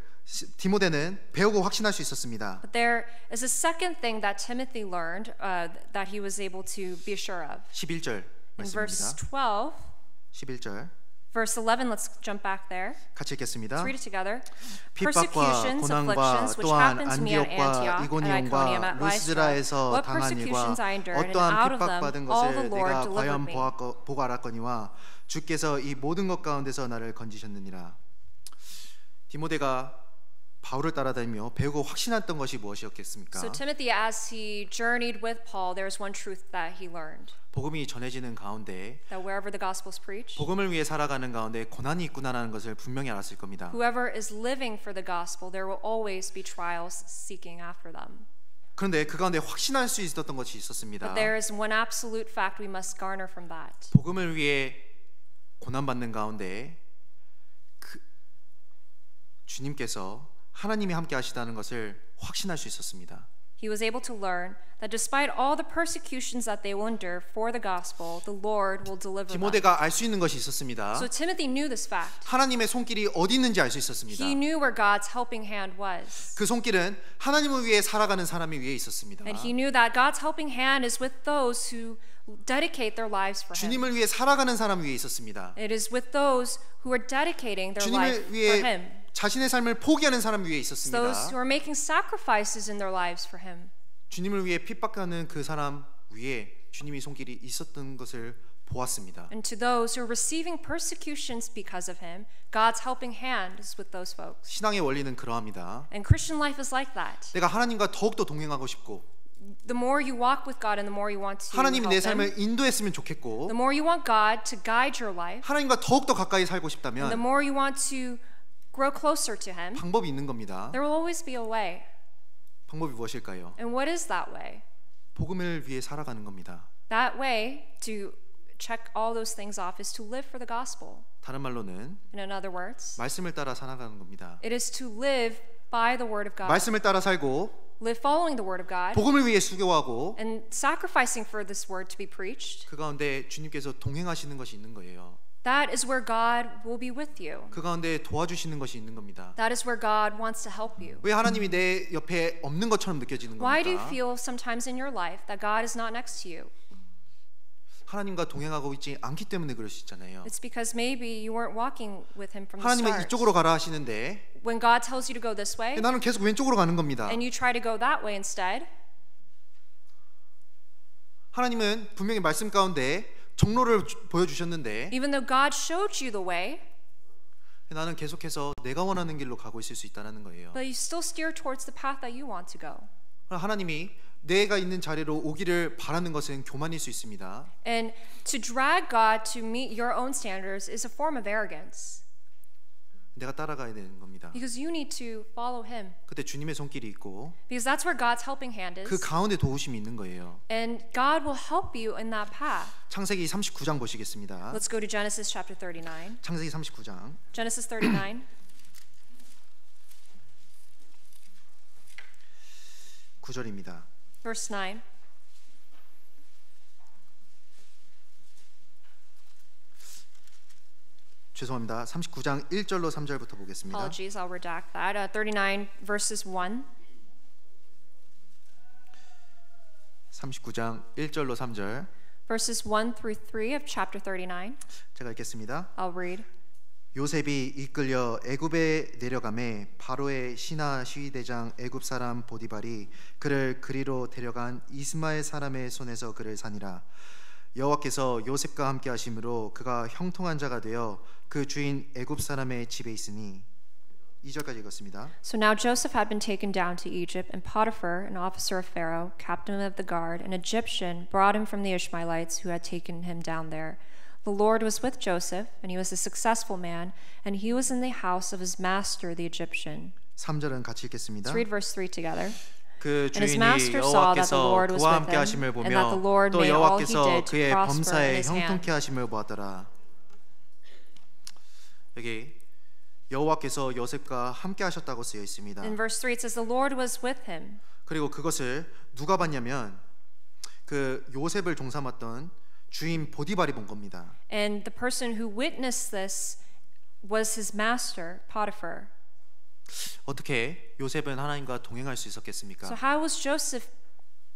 디모데는 배우고 확신할 수 있었습니다. But there is a second thing that Timothy learned that he was able to be sure of. 11절 In verse 말씀입니다. 12, 11절 verse 11, let's jump back there. 같이 읽겠습니다. Let's read it together. 핍박과 Persecutions, 고난과 afflictions, which 또한 happened to me at 안디옥과 Antioch, at 이고니온과 Iconium, at Lystra, 루스드라에서 what 당한 일과 persecutions I endured, and 어떠한 out of 핍박받은 them all the 것을 Lord 내가 delivered 과연 me. 보고 알았거니와 주께서 이 모든 것 가운데서 나를 건지셨느니라. 디모데가 바울을 따라다니며 배우고 확신했던 것이 무엇이었겠습니까? So Timothy, as he journeyed with Paul, there's one truth that he learned. 복음이 전해지는 가운데 That wherever the gospel is preached, 복음을 위해 살아가는 가운데 고난이 있구나라는 것을 분명히 알았을 겁니다. whoever is living for the gospel, there will always be trials seeking after them. 그런데 그 가운데 확신할 수 있었던 것이 있었습니다. But there is one absolute fact we must garner from that. 복음을 위해 고난받는 가운데 주님께서 하나님이 함께 하시다는 것을 확신할 수 있었습니다. He was able to learn that despite all the persecutions that they will endure for the gospel, the Lord will deliver them. 디모데가 알 수 있는 것이 있었습니다. So Timothy knew this fact. 하나님의 손길이 어디 있는지 알 수 있었습니다. He knew where God's helping hand was. 그 손길은 하나님을 위해 살아가는 사람이 위에 있었습니다. And he knew that God's helping hand is with those who dedicate their lives for him. 주님을 위해 살아가는 사람 위에 있었습니다. It is with those who are dedicating their life 주님을 for 위해 him. 자신의 삶을 포기하는 사람 위에 있었습니다. Those who are making sacrifices in their lives for him. 주님을 위해 핍박하는 그 사람 위에 주님의 손길이 있었던 것을 보았습니다. And to those who are receiving persecutions because of him, God's helping hand is with those folks. 신앙의 원리는 그러합니다. And Christian life is like that. 내가 하나님과 더욱더 동행하고 싶고 The more you walk with God and the more you want to 하나님이 내 help him, 삶을 인도했으면 좋겠고 the more you want God to guide your life, 하나님과 더욱더 가까이 살고 and the 싶다면 more you want to grow closer to him, 방법이 있는 겁니다. there will always be a way. 방법이 무엇일까요? And what is that way? 복음을 위해 살아가는 겁니다. That way to check all those things off is to live for the gospel. 다른 말로는 In other words, 말씀을 따라 살아가는 겁니다. it is to live by the word of God. 말씀을 따라 살고 Live following the word of God 복음을 위해 수고하고 and sacrificing for this word to be preached. 그 가운데 주님께서 동행하시는 것이 있는 거예요. That is where God will be with you. 그 가운데 도와주시는 것이 있는 겁니다. That is where God wants to help you. 왜 하나님이 내 옆에 없는 것처럼 느껴지는 Why do you 겁니까? feel sometimes in your life that God is not next to you? 하나님과 동행하고 있지 않기 때문에 그럴 수 있잖아요. It's because maybe you weren't walking with him from the 하나님은 start. 이쪽으로 가라 하시는데 When God tells you to go this way 나는 계속 왼쪽으로 가는 겁니다. and you try to go that way instead, 하나님은 분명히 말씀 가운데 정로를 보여주셨는데 even though God showed you the way, 나는 계속해서 내가 원하는 길로 가고 있을 수 있다는 거예요. but you still steer towards the path that you want to go. 하나님이 내가 있는 자리로 오기를 바라는 것은 교만일 수 있습니다. And to drag God to meet your own standards is a form of arrogance 내가 따라가야 되는 겁니다. because you need to follow him 그때 주님의 손길이 있고 because that's where God's helping hand 그 is. 가운데 도우심이 있는 거예요. And God will help you in that path. 창세기 39장 보시겠습니다. Let's go to Genesis chapter 39. 창세기 39장 Genesis 39, 9절입니다. verse 9. 죄송합니다. 39장 1절로 3절부터 보겠습니다. Apologies, I'll redact that. 39 verses 1. 39장 1절로 3절 Verses 1 through 3 of chapter 39. 제가 읽겠습니다. I'll read. 요셉이 이끌려 애굽에 내려가매 바로의 신하 시위대장 애굽 사람 보디발이 그를 그리로 데려간 이스마엘 사람의 손에서 그를 산이라. 여호와께서 요셉과 함께 하심으로 그가 형통한 자가 되어 그 주인 애굽 사람의 집에 있으니 2절까지 읽었습니다. So now Joseph had been taken down to Egypt, and Potiphar, an officer of Pharaoh, captain of the guard, an Egyptian, brought him from the Ishmaelites who had taken him down there. The Lord was with Joseph, and he was a successful man, and he was in the house of his master, the Egyptian. 3절은 같이 읽겠습니다. Let's read verse 3 together. 그 And his 주인이 master saw that the 여호와께서 Lord was 그와 with 함께 him, 하심을 and that the 보며 Lord 또 made all he 여호와께서 did to 그의 prosper in 범사에 his hand. 형통케 하심을 보았더라. 여기 여호와께서 요셉과 함께 하셨다고 쓰여 있습니다. In verse 3 it says the Lord was with him. 그리고 그것을 누가 봤냐면 그 요셉을 종삼았던 주인 보디발이 본 겁니다. And the person who witnessed this was his master, Potiphar. 어떻게 요셉은 하나님과 동행할 수 So 있었겠습니까? how was Joseph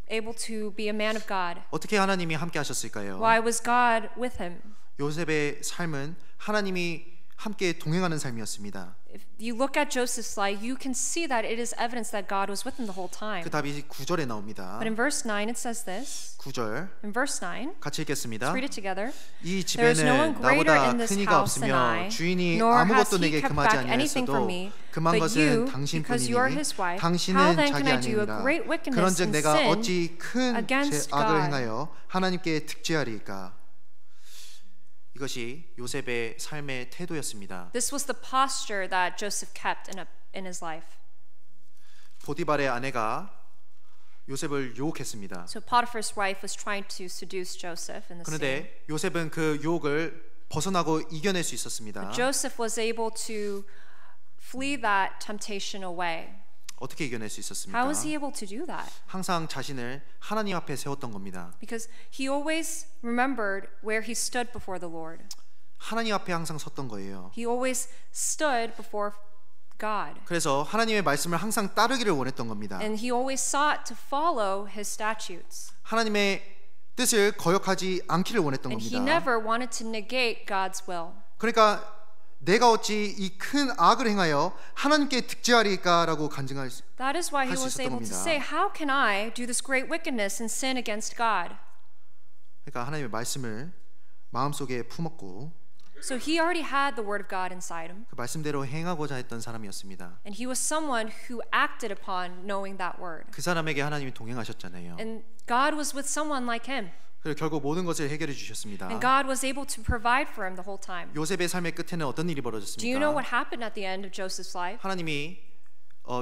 able to be a man of God? 어떻게 하나님이 함께 하셨을까요? Why was God with him? 요셉의 삶은 하나님이 함께 동행하는 삶이었습니다. If you look at Joseph's life, you can see that it is evidence that God was with him the whole time. 그 답이 9절에 나옵니다. But in verse 9 it says this. 9절 In verse 9, 같이 읽겠습니다. let's read it together. 이 There is no one 집에는 greater 나보다 in this 큰 이가 house than I, 없으며 주인이 nor has 아무것도 he 내게 kept 금하지 back anything from 아니하였어도 me. 금한 But you, 것은 because you are 당신뿐이니 his wife, how 당신은 then 자기 can I do a 아니니라. great wickedness 그런즉 and 내가 sin 어찌 큰 against 악을 God? 행하여 하나님께 득죄하리이까. 이것이 요셉의 삶의 태도였습니다. This was the posture that Joseph kept in his life. 보디발의 아내가 요셉을 유혹했습니다. So Potiphar's wife was trying to seduce Joseph in the scene. 그런데 요셉은 그 유혹을 벗어나고 이겨낼 수 있었습니다. But Joseph was able to flee that temptation away. 어떻게 이겨낼 수 있었습니까? How was he able to do that? 항상 자신을 하나님 앞에 세웠던 겁니다. Because he always remembered where he stood before the Lord. 하나님 앞에 항상 섰던 거예요. He always stood before God. 그래서 하나님의 말씀을 항상 따르기를 원했던 겁니다. And he always sought to follow his statutes. 하나님의 뜻을 거역하지 않기를 원했던 And he 겁니다. never wanted to negate God's will. 그러니까 내가 어찌 이 큰 악을 행하여 하나님께 득죄하리까라고 간증할 수 That is why he 할 수 was 있었던 able to 겁니다. say, how can I do this great wickedness and sin against God? 그러니까 하나님의 말씀을 마음속에 품었고 So he already had the word of God inside him. 그 말씀대로 행하고자 했던 사람이었습니다. And he was someone who acted upon knowing that word. 그 사람에게 하나님이 동행하셨잖아요. And God was with someone like him. 그리고 결국 모든 것을 해결해 주셨습니다. And God was able to provide for him the whole time. 요셉의 삶의 끝에는 어떤 일이 Do you know 벌어졌습니까? what happened at the end of Joseph's life? 하나님이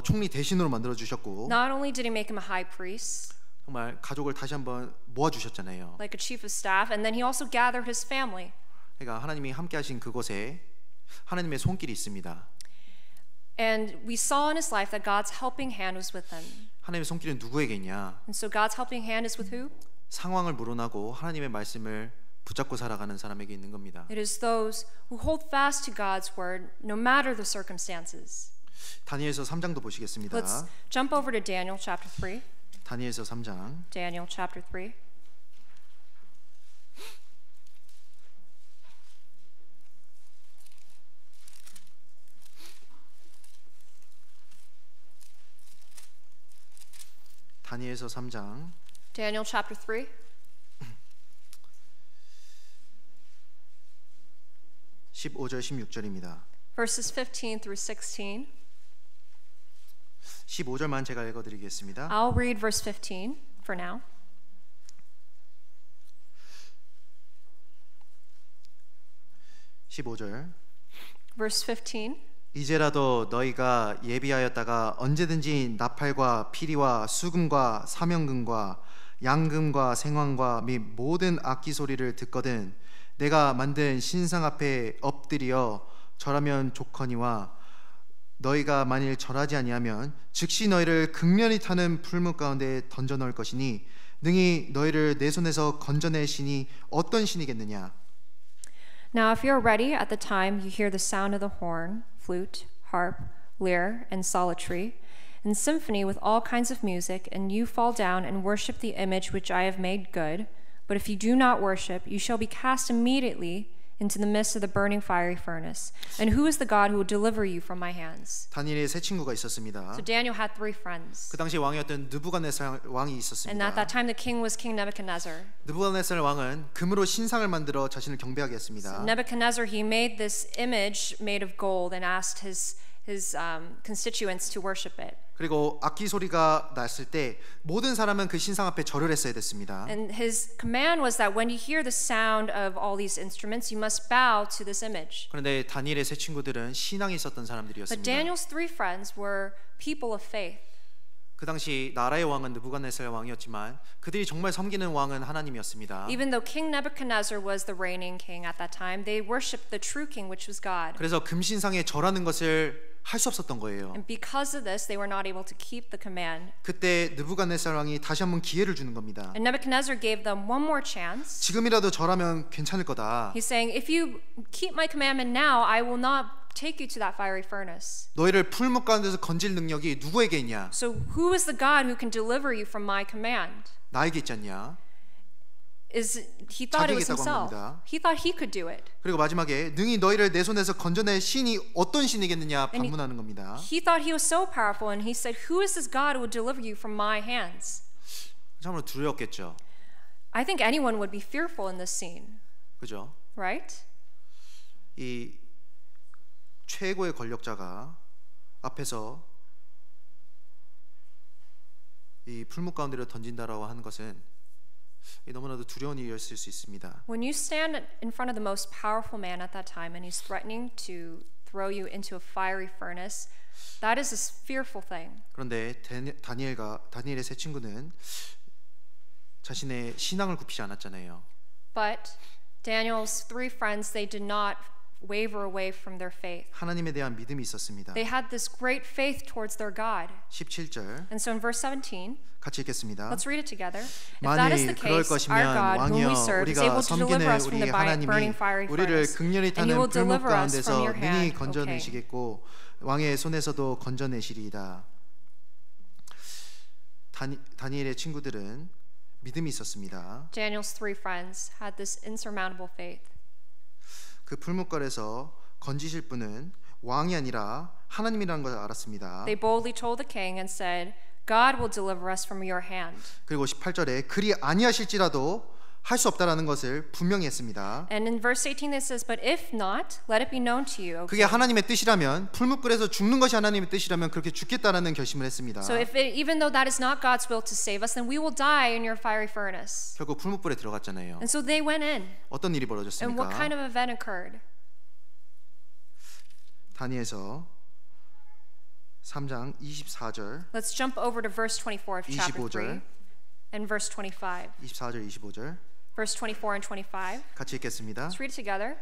총리 대신으로 만들어 주셨고 Not only did he make him a high priest, 정말 가족을 다시 한번 모아 주셨잖아요. like a chief of staff, and then he also gathered his family. 그러니까 하나님이 함께 하신 그곳에 하나님의 손길이 있습니다. And we saw in his life that God's helping hand was with him. 하나님의 손길은 누구에게 있냐? And so God's helping hand is with who? 상황을 물어나고 하나님의 말씀을 붙잡고 살아가는 사람에게 있는 겁니다. It is those who hold fast to God's word no matter the circumstances. 다니엘서 3장도 보시겠습니다. Let's jump over to Daniel chapter 3. 다니엘서 3장 Daniel chapter 3. 다니엘서 3장 Daniel chapter 3. 15절 16절입니다. Verses 15 through 16. 15절만 제가 읽어드리겠습니다. I'll read verse 15 for now. Verse 15. 이제라도 너희가 예비하였다가 언제든지 나팔과 피리와 수금과 사명금과 양금과 생황과 및 모든 악기 소리를 듣거든 내가 만든 신상 앞에 엎드려 절하면 좋거니와 너희가 만일 절하지 아니하면 즉시 너희를 극렬히 타는 풀무 가운데 던져 넣을 것이니 능히 너희를 내 손에서 건져낼 신이 어떤 신이겠느냐. Now if you are ready at the time you hear the sound of the horn, flute, harp, lyre, and psaltery, and symphony with all kinds of music, and you fall down and worship the image which I have made good, but if you do not worship, you shall be cast immediately into the midst of the burning fiery furnace. And who is the God who will deliver you from my hands? 다니엘의 세 친구가 있었습니다. So Daniel had three friends. 그 당시 왕이었던 느부갓네살 왕이 And 있었습니다. at that time the king was King Nebuchadnezzar. 느부갓네살 왕은 금으로 신상을 만들어 자신을 경배하게 했습니다. Nebuchadnezzar, he made this image made of gold and asked his constituents to worship it. 그리고 악기 소리가 났을 때 모든 사람은 그 신상 앞에 절을 했어야 됐습니다. And his command was that when you hear the sound of all these instruments, you must bow to this image. 그런데 다니엘의 세 친구들은 신앙이 있었던 But 사람들이었습니다. Daniel's three friends were people of faith. 그 당시 나라의 왕은 느부갓네살 왕이었지만 그들이 정말 섬기는 왕은 하나님이었습니다. Even though King Nebuchadnezzar was the reigning king at that time, they worshipped the true king, which was God. 그래서 금신상에 절하는 것을 할 수 없었던 거예요. And because of this, they were not able to keep the command. 그때 느부갓네살 왕이 다시 한번 기회를 주는 겁니다. And Nebuchadnezzar gave them one more chance. 지금이라도 절하면 괜찮을 거다. He's saying, if you keep my commandment now, I will not take you to that fiery furnace. 너희를 풀무 가운데서 건질 능력이 누구에게 있냐? So who is the God who can deliver you from my command? 나에게 있지 않냐? is he thought it was 자기에게다고 한 himself. 겁니다. He thought he could do it. 그리고 마지막에 능히 너희를 내 손에서 건져낼 신이 어떤 신이겠느냐 반문하는 겁니다. He thought he was so powerful, and he said, "Who is this God who will deliver you from my hands?" 참으로 두려웠겠죠. I think anyone would be fearful in this scene, 그죠? right? 이 최고의 권력자가 앞에서 이 풀무 가운데로 던진다라고 하는 것은 너무나도 두려운 일이었을 수 있습니다. When you stand in front of the most powerful man at that time and he's threatening to throw you into a fiery furnace, that is a fearful thing. 그런데 다니엘의 세 친구는 자신의 신앙을 굽히지 않았잖아요. But Daniel's three friends, they did not waver away from their faith. 하나님에 대한 믿음이 있었습니다. They had this great faith towards their God. 17절 And so in verse 17, 같이 읽겠습니다. let's read it together. If that is the 만일 그럴 case, our 것이면 God, whom we 왕이여 serve, is 우리가 able to deliver 섬기는 us from 우리 the burning 하나님이 fiery 우리를 furnace, 극렬히 and you will 타는 풀무 deliver us from 가운데서 your 능히 hand, O king. 건져내시겠고 왕의 손에서도 건져내시리이다. 다니엘의 친구들은 믿음이 있었습니다. Daniel's three friends had this insurmountable faith. 그 풀무걸에서 건지실 분은 왕이 아니라 하나님이라는 걸 알았습니다. They boldly told the king and said, God will deliver us from your hand. 그리고 18절에 그리 아니하실지라도 할 수 없다라는 것을 분명히 했습니다. And in verse 18 it says, but if not, let it be known to you. 그게 하나님의 뜻이라면 풀무불에서 죽는 것이 하나님의 뜻이라면 그렇게 죽겠다라는 결심을 했습니다. So even though that is not God's will to save us, then we will die in your fiery furnace. 결국 풀무불에 들어갔잖아요. And so they went in. 어떤 일이 And what 벌어졌습니까? kind of event occurred? 다니엘서 3장 24절, Let's jump over to verse 24 of chapter 3 25절, and verse 25. 24절, 25절 Verse 24 and 25. 같이 읽겠습니다. Let's read it together.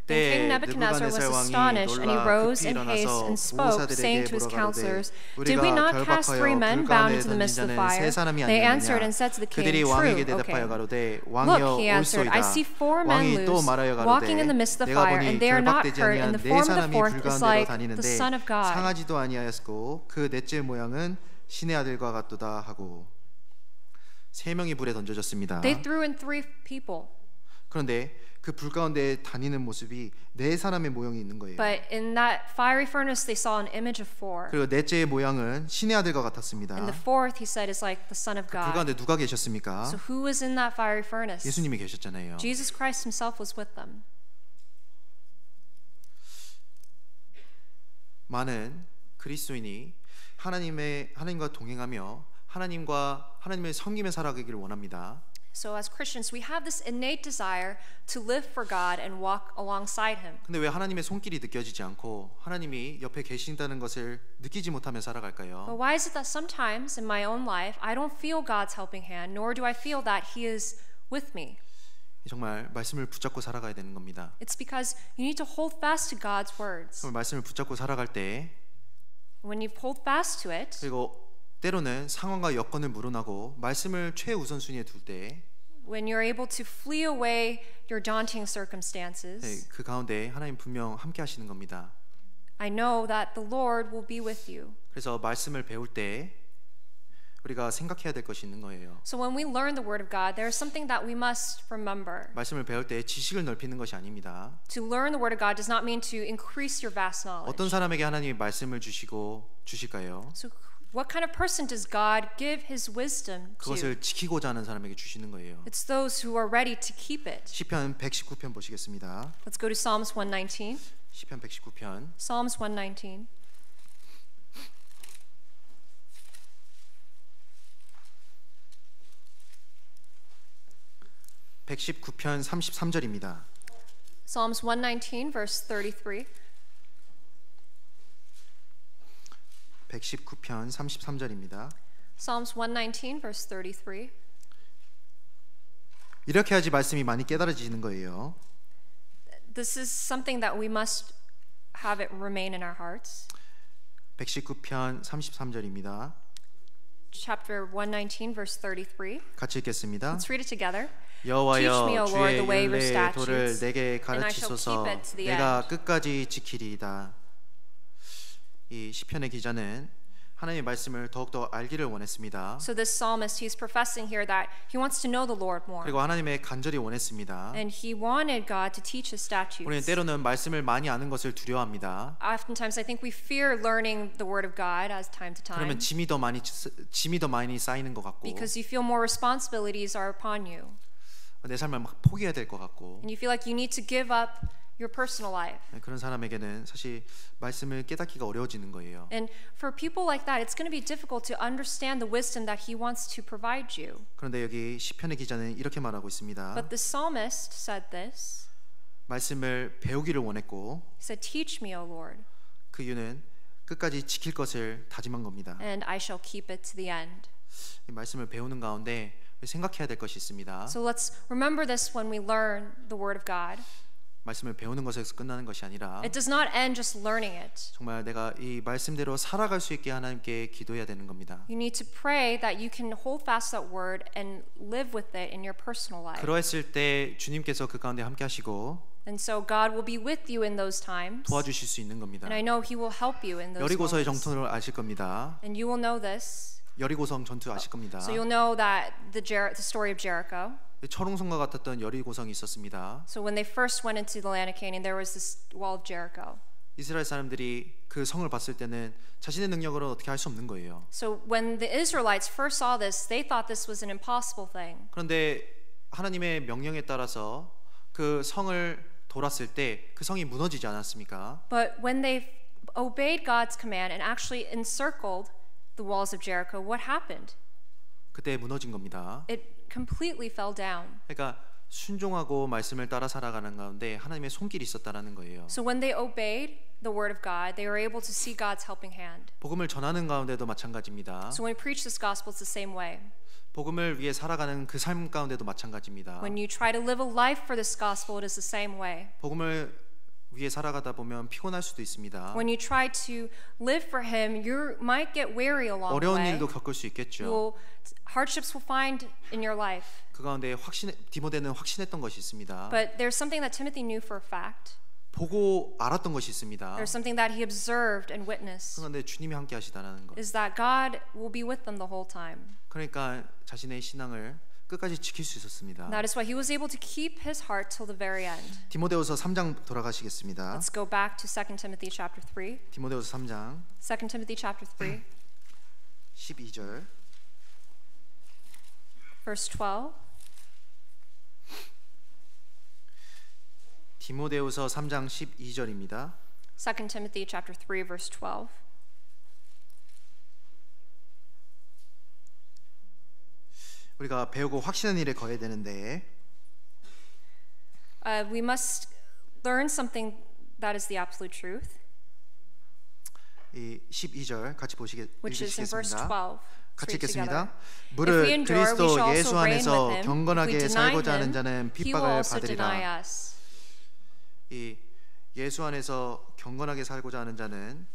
Then 때 King Nebuchadnezzar was 느부갓네살 왕이 astonished, and he 놀라 rose 급히 in haste 일어나서 and spoke, saying 무사들에게 to his 물어가로되 counselors, Did we 우리가 not cast three 결박하여 men 불 bound 가운데 into the midst of 던진 the 자는 세 fire? 사람이 They answered 아니느냐. and said to the king, 그들이 왕에게 True, 대답하여 okay. 가로되 Look, 왕이여 he answered, I 올소이다. see four men 왕이 또 loose, 말하여 walking in the 가로되 midst of the 내가 fire, 보니 and they are not 결박되지 hurt, and 아니한 the 네 form of the 사람이 fourth 불 is 가운데로 like the 다니는데 Son of God. 상하지도 아니하였고 그 넷째 모양은 신의 아들과 같도다 하고 세 명이 불에 던져졌습니다. They threw in three people. 그런데 그 불 가운데 다니는 모습이 네 사람의 모형이 있는 거예요. But in that fiery furnace, they saw an image of four. 그리고 넷째의 모양은 신의 아들과 같았습니다. And the fourth, he said, is like the Son of 불 God. 가운데 누가 계셨습니까? So who was in that fiery furnace? 예수님이 계셨잖아요. Jesus Christ himself was with them. 많은 그리스도인이 하나님과 동행하며 하나님을 섬기며 살아가기를 원합니다. So as Christians, we have this innate desire to live for God and walk alongside Him. 근데 왜 하나님의 손길이 느껴지지 않고 하나님이 옆에 계신다는 것을 느끼지 못하며 살아갈까요? But why is it that sometimes in my own life I don't feel God's helping hand, nor do I feel that He is with me? 정말 말씀을 붙잡고 살아가야 되는 겁니다. It's because you need to hold fast to God's words. 정말 말씀을 붙잡고 살아갈 때 When you hold fast to it, 그리고 때로는 상황과 여건을 물어나고 말씀을 최우선순위에 둘 때 when you're able to flee away your daunting circumstances, 그 가운데 하나님 분명 함께 하시는 겁니다. I know that the Lord will be with you. 그래서 말씀을 배울 때 우리가 생각해야 될 것이 있는 거예요. So when we learn the Word of God, there is something that we must remember. 말씀을 배울 때 지식을 넓히는 것이 아닙니다. To learn the Word of God does not mean to increase your vast knowledge. 어떤 사람에게 하나님이 말씀을 주실까요? So what kind of person does God give His wisdom to? 그것을 지키고자 하는 사람에게 주시는 거예요. It's those who are ready to keep it. 시편 119편 보시겠습니다. Let's go to Psalms 119. 시편 119편 Psalms 119. (119편) 33절입니다. Psalms 119 verse 33. 119편 33절입니다. Psalms 119 verse 33. 이렇게 하지 말씀이 많이 깨달아지는 거예요. This is something that we must have it remain in our hearts. 119편 33절입니다. Chapter 119 verse 33. 같이 읽겠습니다. Let's read it together. Teach me, 여호와여 O Lord, 주의 the way of your 율례의 도를 statutes, 내게 and I shall 가르치소서. keep it to the 내가 end. 끝까지 지키리이다. 이 시편의 기자는 하나님의 말씀을 더욱더 알기를 원했습니다. So this psalmist, he's professing here that he wants to know the Lord more. 그리고 하나님의 간절히 원했습니다. And he wanted God to teach his 우리는 statutes. 때로는 말씀을 많이 아는 것을 두려워합니다. Oftentimes I think we fear learning the word of God as time to time 그러면 짐이 더 많이 쌓이는 것 같고 because you feel more responsibilities are upon you. 내 삶을 막 포기해야 될 것 같고 And you feel like you need to give up your personal life. 그런 사람에게는 사실 말씀을 깨닫기가 어려워지는 거예요. And for people like that, it's going to be difficult to understand the wisdom that he wants to provide you. 그런데 여기 시편의 기자는 이렇게 말하고 있습니다. But the psalmist said this. 말씀을 배우기를 원했고 He said, "Teach me, O Lord, 그 이유는 끝까지 지킬 것을 다짐한 겁니다. and I shall keep it to the end." 이 말씀을 배우는 가운데 생각해야 될 것이 있습니다. So let's remember this when we learn the word of God. 말씀을 배우는 것에서 끝나는 것이 아니라 It does not end just learning it. 정말 내가 이 말씀대로 살아갈 수 있게 하나님께 기도해야 되는 겁니다. You need to pray that you can hold fast that word and live with it in your personal life. 그러했을 때 주님께서 그 가운데 함께 하시고 And so God will be with you in those times. 도와주실 수 있는 겁니다. And I know he will help you in those 여리고서의 moments. 정통을 아실 겁니다. And you will know this. 여리고성 전투 아실 겁니다. So you'll know that the story of Jericho. 철옹성과 같았던 여리고성이 있었습니다. So when they first went into the land of Canaan, there was this wall of Jericho. 이스라엘 사람들이 그 성을 봤을 때는 자신의 능력으로 어떻게 할 수 없는 거예요. So when the Israelites first saw this, they thought this was an impossible thing. 그런데 하나님의 명령에 따라서 그 성을 돌았을 때 그 성이 무너지지 않았습니까? But when they obeyed God's command and actually encircled the walls of Jericho, what happened? 그때 무너진 겁니다. It completely fell down. 그러니까 순종하고 말씀을 따라 살아가는 가운데 하나님의 손길이 있었다라는 거예요. So when they obeyed the word of God, they were able to see God's helping hand. 복음을 전하는 가운데도 마찬가지입니다. So when we preach this gospel, it's the same way. 복음을 위해 살아가는 그 삶 가운데도 마찬가지입니다. When you try to live a life for this gospel, it is the same way. 복음을 위해 살아가다 보면 피곤할 수도 있습니다. When you try to live for Him, you might get weary along the 어려운 way. 일도 겪을 수 있겠죠. Hardships will find in your life. 그 가운데 디모데는 확신했던 것이 있습니다. But there's something that Timothy knew for a fact. 보고 알았던 것이 있습니다. There's something that he observed and witnessed. 그런데 주님이 함께 하시다라는 것. Is that God will be with them the whole time. 그러니까 자신의 신앙을 끝까지 지킬 수 있었습니다. That is why he was able to keep his heart till the very end. 디모데후서 3장 돌아가시겠습니다. Let's go back to 2 Timothy chapter 3. 디모데후서 3장 2 Timothy chapter 3, 12절 verse 12. 디모데후서 3장 12절입니다. 2 Timothy chapter 3, verse 12. 우리가 배우고 확신한 일에 거해야 되는데 We must learn something that is the absolute truth, 이 12절 같이 which is in verse 12. 읽으시겠습니다. 같이 Let's read together. 읽겠습니다. If we 무릇 endure, we shall 그리스도 also 예수 reign 안에서 with him. If we 경건하게 deny 살고자 하는 him, 자는 he will 핍박을 also deny 받으리라. us. 이 예수 안에서 경건하게 살고자 하는 자는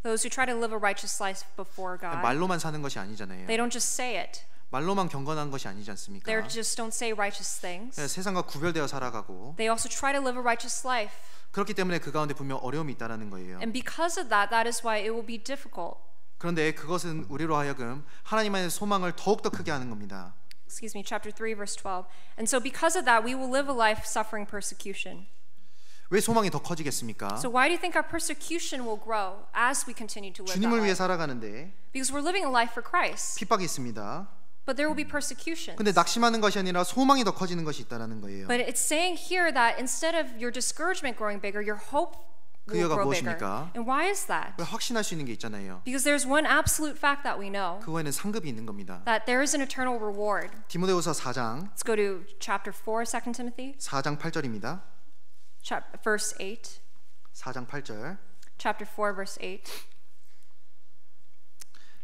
Those who try to live a righteous life before God, 말로만 사는 것이 아니잖아요. they don't just say it. 말로만 경건한 것이 아니지 않습니까? They just don't say righteous things. 세상과 구별되어 살아가고 They also try to live a righteous life. 그렇기 때문에 그 가운데 분명 어려움이 있다라는 거예요. And because of that, that is why it will be difficult. 그런데 그것은 우리로 하여금 하나님의 소망을 더욱더 크게 하는 겁니다. Excuse me, chapter 3, verse 12. And so because of that, we will live a life suffering persecution. 왜 소망이 더 커지겠습니까? So why do you think our persecution will grow as we continue to live that 주님을 위해 life? 살아가는데 Because we're living a life for Christ. 핍박이 있습니다. But there will be persecutions. 근데 낙심하는 것이 아니라 소망이 더 커지는 것이 있다라는 거예요. But it's saying here that instead of your discouragement growing bigger, your hope 그 will 이유가 grow bigger. 무엇입니까? And why is that? 왜 확신할 수 있는 게 있잖아요. Because there's one absolute fact that we know, 그거에는 상급이 있는 겁니다. that there is an eternal reward. 디모데후서 4장 Let's go to chapter 4, 2 Timothy, 4장 8절입니다. verse 8. 4장 8절 Chapter 4, verse 8.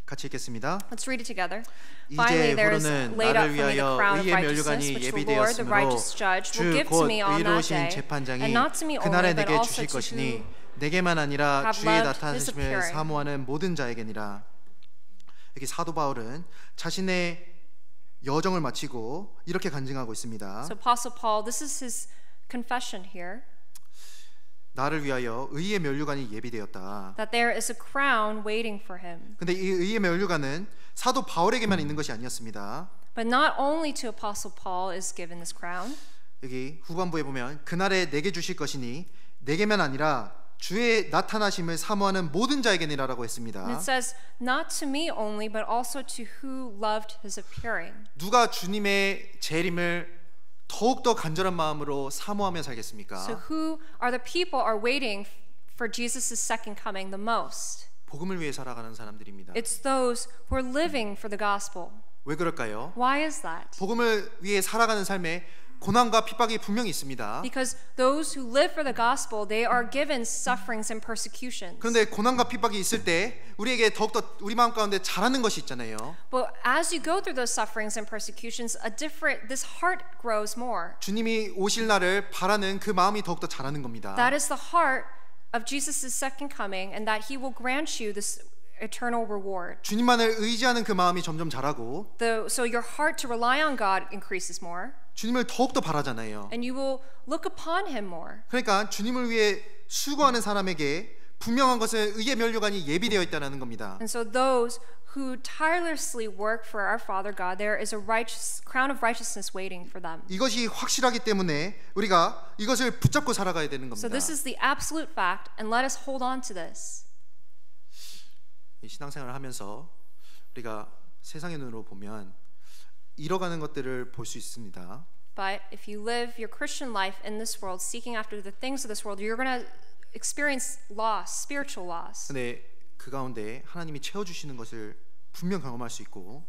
같이 읽겠습니다. Let's read it together. 이제 Finally, there is 후로는 laid up 나를 for me the 위하여 crown of 의의 righteousness, 면류관이 which the Lord, the 예비되었으므로 righteous judge, will 주 give to 곧 me on that 의로우신 day, 재판장이 and not to me only, 그날에 but 내게 also 주실 to 것이니 who 내게만 아니라 have 주의 loved his 나타나심을 appearing. 사모하는 모든 자에게니라. 여기 사도 바울은 자신의 여정을 마치고 이렇게 간증하고 있습니다. So Apostle Paul, this is his confession here. 나를 위하여 의의 면류관이 예비되었다. that there is a crown waiting for him. 근데 이 의의 면류관은 사도 바울에게만 있는 것이 아니었습니다. But not only to Apostle Paul is given this crown. 여기 후반부에 보면 그날에 내게 주실 것이니 내게만 아니라 주의 나타나심을 사모하는 모든 자에게니라라고 했습니다. And it says, not to me only, but also to who loved his appearing. 누가 주님의 재림을 더욱더 간절한 마음으로 사모하며 살겠습니까? So who are the people are waiting for Jesus' second coming the most? 복음을 위해 살아가는 사람들입니다. It's those who are living for the gospel. 왜 그럴까요? Why is that? 복음을 위해 살아가는 삶에 고난과 핍박이 분명히 있습니다. Because those who live for the gospel, they are given sufferings and persecutions. 그런데 고난과 핍박이 있을 때 우리에게 더욱더 우리 마음 가운데 자라는 것이 있잖아요. But as you go through those sufferings and persecutions, this heart grows more. 주님이 오실 날을 바라는 그 마음이 더욱더 자라는 겁니다. That is the heart of Jesus' second coming, and that He will grant you this eternal reward. 주님만을 의지하는 그 마음이 점점 자라고 So your heart to rely on God increases more, 주님을 더욱더 바라잖아요. and you will look upon Him more. 그러니까 주님을 위해 수고하는 사람에게 분명한 것은 의의 면류관이 예비되어 있다는 겁니다. And so those who tirelessly work for our Father God, there is a crown of righteousness waiting for them. 이것이 확실하기 때문에 우리가 이것을 붙잡고 살아가야 되는 겁니다. So this is the absolute fact, and let us hold on to this. 이 신앙생활을 하면서 우리가 세상의 눈으로 보면 잃어가는 것들을 볼 수 있습니다. But if you live your Christian life in this world, seeking after the things of this world, you're going to experience loss, spiritual loss. 근데 그 가운데 하나님이 채워주시는 것을 분명 경험할 수 있고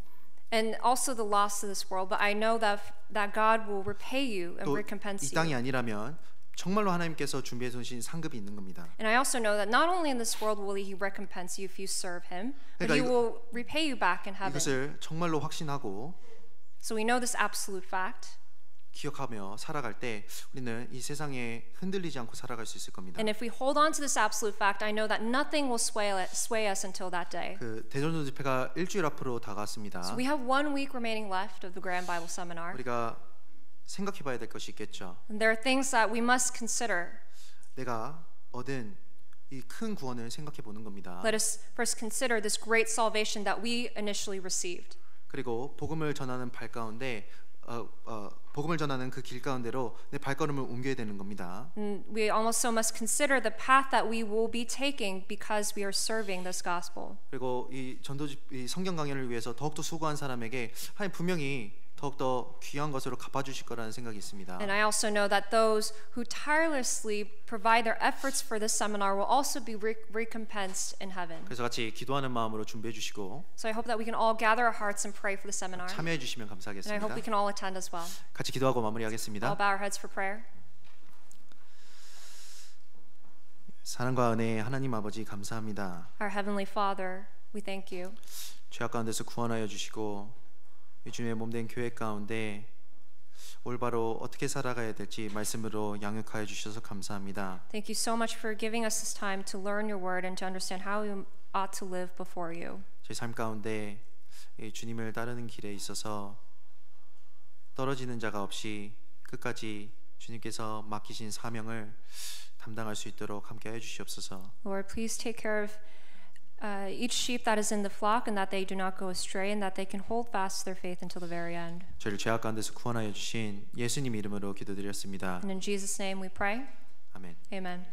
And also the loss of this world, but I know that God will repay you and 또 recompense 이 땅이 you. 아니라면 정말로 하나님께서 준비해 두신 상급이 있는 겁니다. And I also know that not only in this world will He recompense you if you serve Him, but 그러니까 He will repay you back in heaven. 이것을 정말로 확신하고 So we know this absolute fact. 기억하며 살아갈 때 우리는 이 세상에 흔들리지 않고 살아갈 수 있을 겁니다. And if we hold on to this absolute fact, I know that nothing will sway us until that day. 그 대전도 집회가 일주일 앞으로 다가왔습니다. So we have 1 week remaining left of the Grand Bible Seminar. 우리가 생각해봐야 될 것이 있겠죠. And there are things that we must consider. 내가 얻은 이 큰 구원을 생각해 보는 겁니다. Let us first consider this great salvation that we initially received. 그리고 복음을 전하는 발 가운데 복음을 전하는 그 길 가운데로 내 발걸음을 옮겨야 되는 겁니다. And we also must consider the path that we will be taking because we are serving this gospel. 그리고 이 이 성경 강연을 위해서 더욱더 수고한 사람에게 하나님 분명히 더욱더 귀한 것으로 갚아주실 거라는 생각이 있습니다. And I also know that those who tirelessly provide their efforts for this seminar will also be recompensed in heaven. 그래서 같이 기도하는 마음으로 준비해 주시고 So I hope that we can all gather our hearts and pray for the seminar. 참여해 주시면 And I hope we 감사하겠습니다. can all attend as well. 같이 기도하고 I'll 마무리하겠습니다. bow our heads for prayer. 사랑과 은혜의 하나님 아버지 감사합니다. Our Heavenly Father, we thank you. 죄악 가운데서 구원하여 주시고 이 주님의 몸된 교회 가운데 올바로 어떻게 살아가야 될지 말씀으로 양육하여 주셔서 감사합니다. Thank you so much for giving us this time to learn your word and to understand how we ought to live before you. 제 삶 가운데 이 주님을 따르는 길에 있어서 떨어지는 자가 없이 끝까지 주님께서 맡기신 사명을 담당할 수 있도록 함께 해 주시옵소서. Lord, please take care of each sheep that is in the flock and that they do not go astray and that they can hold fast their faith until the very end. 저를 죄악 가운데서 구원하여 주신 예수님 이름으로 기도드렸습니다. And in Jesus' name we pray. 아멘. Amen.